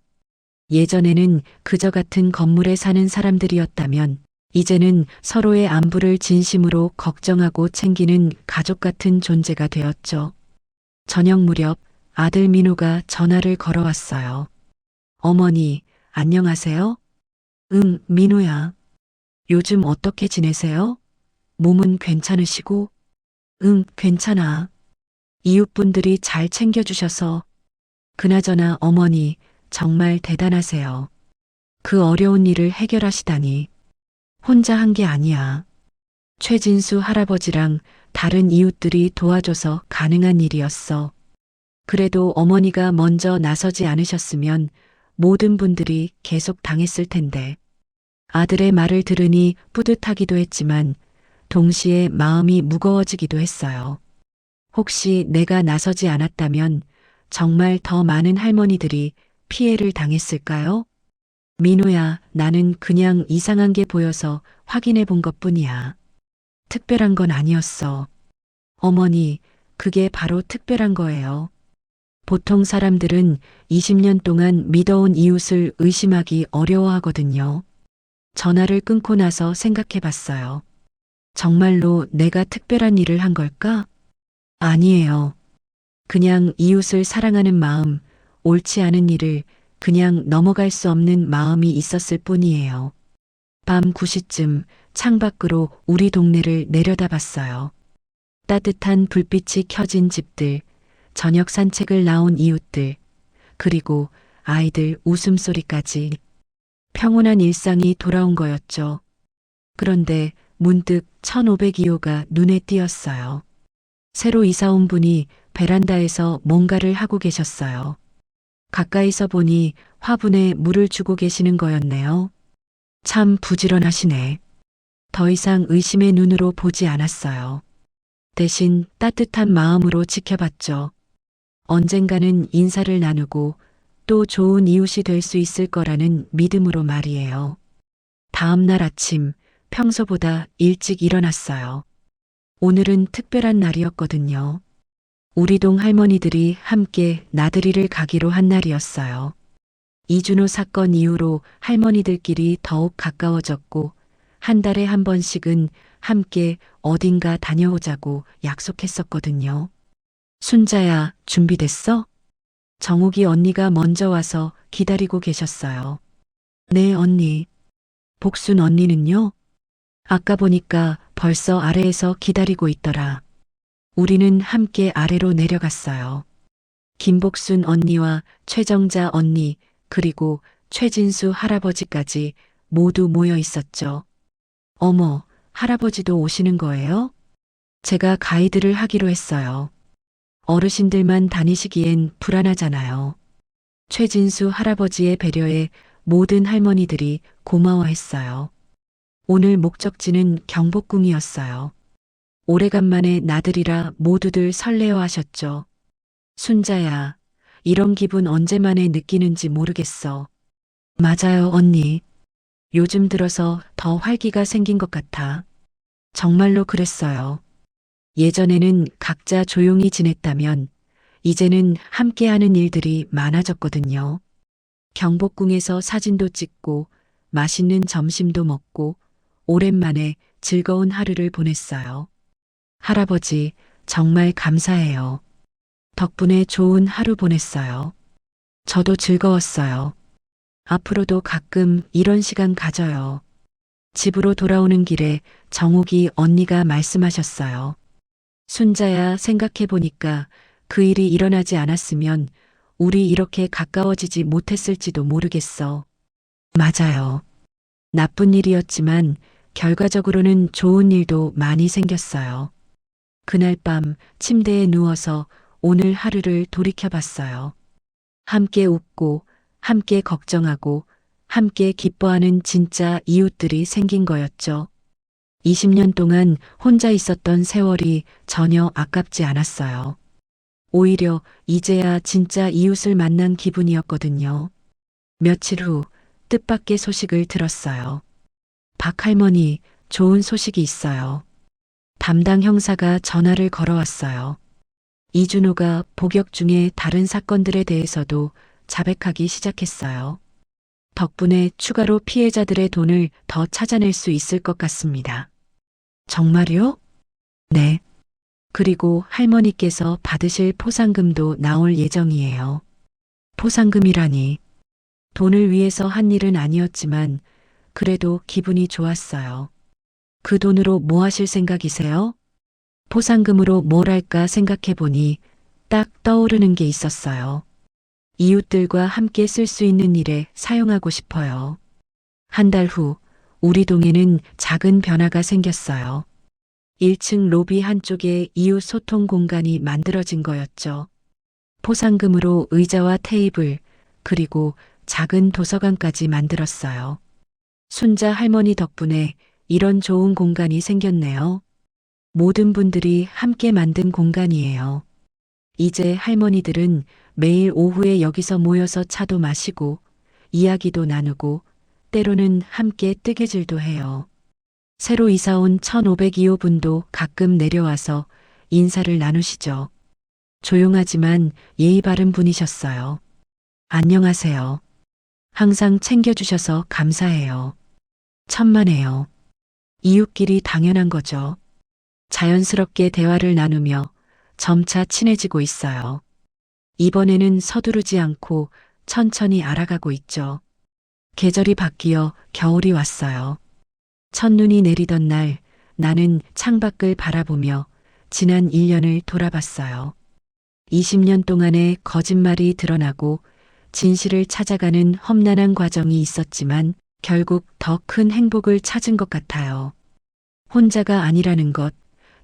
A: 예전에는 그저 같은 건물에 사는 사람들이었다면 이제는 서로의 안부를 진심으로 걱정하고 챙기는 가족 같은 존재가 되었죠. 저녁 무렵 아들 민호가 전화를 걸어왔어요. 어머니, 안녕하세요? 응, 민호야. 요즘 어떻게 지내세요? 몸은 괜찮으시고? 응, 괜찮아. 이웃분들이 잘 챙겨주셔서. 그나저나 어머니, 정말 대단하세요. 그 어려운 일을 해결하시다니. 혼자 한 게 아니야. 최진수 할아버지랑 다른 이웃들이 도와줘서 가능한 일이었어. 그래도 어머니가 먼저 나서지 않으셨으면 모든 분들이 계속 당했을 텐데. 아들의 말을 들으니 뿌듯하기도 했지만 동시에 마음이 무거워지기도 했어요. 혹시 내가 나서지 않았다면 정말 더 많은 할머니들이 피해를 당했을까요? 민호야, 나는 그냥 이상한 게 보여서 확인해 본 것뿐이야. 특별한 건 아니었어. 어머니, 그게 바로 특별한 거예요. 보통 사람들은 20년 동안 믿어온 이웃을 의심하기 어려워하거든요. 전화를 끊고 나서 생각해 봤어요. 정말로 내가 특별한 일을 한 걸까? 아니에요. 그냥 이웃을 사랑하는 마음, 옳지 않은 일을 그냥 넘어갈 수 없는 마음이 있었을 뿐이에요. 밤 9시쯤 창밖으로 우리 동네를 내려다봤어요. 따뜻한 불빛이 켜진 집들, 저녁 산책을 나온 이웃들, 그리고 아이들 웃음소리까지. 평온한 일상이 돌아온 거였죠. 그런데 문득 1502호가 눈에 띄었어요. 새로 이사 온 분이 베란다에서 뭔가를 하고 계셨어요. 가까이서 보니 화분에 물을 주고 계시는 거였네요. 참 부지런하시네. 더 이상 의심의 눈으로 보지 않았어요. 대신 따뜻한 마음으로 지켜봤죠. 언젠가는 인사를 나누고 또 좋은 이웃이 될 수 있을 거라는 믿음으로 말이에요. 다음 날 아침 평소보다 일찍 일어났어요. 오늘은 특별한 날이었거든요. 우리 동 할머니들이 함께 나들이를 가기로 한 날이었어요. 이준호 사건 이후로 할머니들끼리 더욱 가까워졌고 한 달에 한 번씩은 함께 어딘가 다녀오자고 약속했었거든요. 순자야, 준비됐어? 정옥이 언니가 먼저 와서 기다리고 계셨어요. 네, 언니. 복순 언니는요? 아까 보니까 벌써 아래에서 기다리고 있더라. 우리는 함께 아래로 내려갔어요. 김복순 언니와 최정자 언니, 그리고 최진수 할아버지까지 모두 모여 있었죠. 어머, 할아버지도 오시는 거예요? 제가 가이드를 하기로 했어요. 어르신들만 다니시기엔 불안하잖아요. 최진수 할아버지의 배려에 모든 할머니들이 고마워했어요. 오늘 목적지는 경복궁이었어요. 오래간만에 나들이라 모두들 설레어 하셨죠. 순자야, 이런 기분 언제만에 느끼는지 모르겠어. 맞아요, 언니. 요즘 들어서 더 활기가 생긴 것 같아. 정말로 그랬어요. 예전에는 각자 조용히 지냈다면 이제는 함께하는 일들이 많아졌거든요. 경복궁에서 사진도 찍고 맛있는 점심도 먹고 오랜만에 즐거운 하루를 보냈어요. 할아버지, 정말 감사해요. 덕분에 좋은 하루 보냈어요. 저도 즐거웠어요. 앞으로도 가끔 이런 시간 가져요. 집으로 돌아오는 길에 정옥이 언니가 말씀하셨어요. 순자야, 생각해보니까 그 일이 일어나지 않았으면 우리 이렇게 가까워지지 못했을지도 모르겠어. 맞아요. 나쁜 일이었지만 결과적으로는 좋은 일도 많이 생겼어요. 그날 밤 침대에 누워서 오늘 하루를 돌이켜봤어요. 함께 웃고, 함께 걱정하고, 함께 기뻐하는 진짜 이웃들이 생긴 거였죠. 20년 동안 혼자 있었던 세월이 전혀 아깝지 않았어요. 오히려 이제야 진짜 이웃을 만난 기분이었거든요. 며칠 후 뜻밖의 소식을 들었어요. 박 할머니, 좋은 소식이 있어요. 담당 형사가 전화를 걸어왔어요. 이준호가 복역 중에 다른 사건들에 대해서도 자백하기 시작했어요. 덕분에 추가로 피해자들의 돈을 더 찾아낼 수 있을 것 같습니다. 정말요? 네. 그리고 할머니께서 받으실 포상금도 나올 예정이에요. 포상금이라니. 돈을 위해서 한 일은 아니었지만 그래도 기분이 좋았어요. 그 돈으로 뭐 하실 생각이세요? 포상금으로 뭘 할까 생각해 보니 딱 떠오르는 게 있었어요. 이웃들과 함께 쓸 수 있는 일에 사용하고 싶어요. 한 달 후 우리 동에는 작은 변화가 생겼어요. 1층 로비 한쪽에 이웃 소통 공간이 만들어진 거였죠. 포상금으로 의자와 테이블, 그리고 작은 도서관까지 만들었어요. 순자 할머니 덕분에 이런 좋은 공간이 생겼네요. 모든 분들이 함께 만든 공간이에요. 이제 할머니들은 매일 오후에 여기서 모여서 차도 마시고, 이야기도 나누고, 때로는 함께 뜨개질도 해요. 새로 이사 온 1502호 분도 가끔 내려와서 인사를 나누시죠. 조용하지만 예의 바른 분이셨어요. 안녕하세요. 항상 챙겨주셔서 감사해요. 천만에요. 이웃끼리 당연한 거죠. 자연스럽게 대화를 나누며 점차 친해지고 있어요. 이번에는 서두르지 않고 천천히 알아가고 있죠. 계절이 바뀌어 겨울이 왔어요. 첫눈이 내리던 날 나는 창밖을 바라보며 지난 1년을 돌아봤어요. 20년 동안의 거짓말이 드러나고 진실을 찾아가는 험난한 과정이 있었지만 결국 더 큰 행복을 찾은 것 같아요. 혼자가 아니라는 것,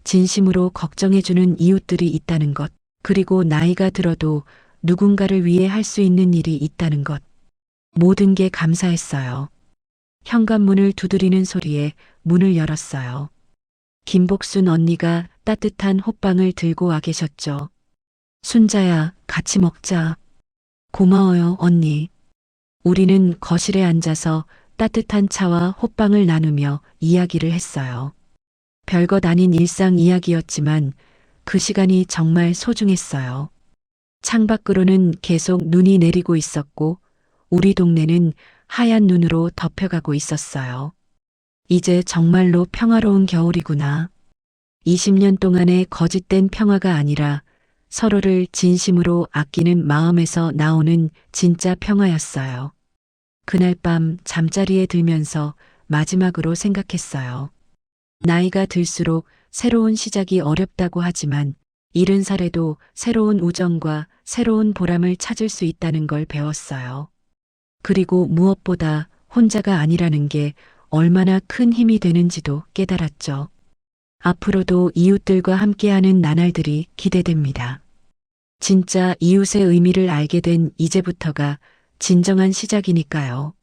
A: 진심으로 걱정해주는 이웃들이 있다는 것, 그리고 나이가 들어도 누군가를 위해 할 수 있는 일이 있다는 것. 모든 게 감사했어요. 현관문을 두드리는 소리에 문을 열었어요. 김복순 언니가 따뜻한 호빵을 들고 와 계셨죠. 순자야, 같이 먹자. 고마워요, 언니. 우리는 거실에 앉아서 따뜻한 차와 호빵을 나누며 이야기를 했어요. 별것 아닌 일상 이야기였지만 그 시간이 정말 소중했어요. 창밖으로는 계속 눈이 내리고 있었고 우리 동네는 하얀 눈으로 덮여가고 있었어요. 이제 정말로 평화로운 겨울이구나. 20년 동안의 거짓된 평화가 아니라 서로를 진심으로 아끼는 마음에서 나오는 진짜 평화였어요. 그날 밤 잠자리에 들면서 마지막으로 생각했어요. 나이가 들수록 새로운 시작이 어렵다고 하지만 70살에도 새로운 우정과 새로운 보람을 찾을 수 있다는 걸 배웠어요. 그리고 무엇보다 혼자가 아니라는 게 얼마나 큰 힘이 되는지도 깨달았죠. 앞으로도 이웃들과 함께하는 나날들이 기대됩니다. 진짜 이웃의 의미를 알게 된 이제부터가 진정한 시작이니까요.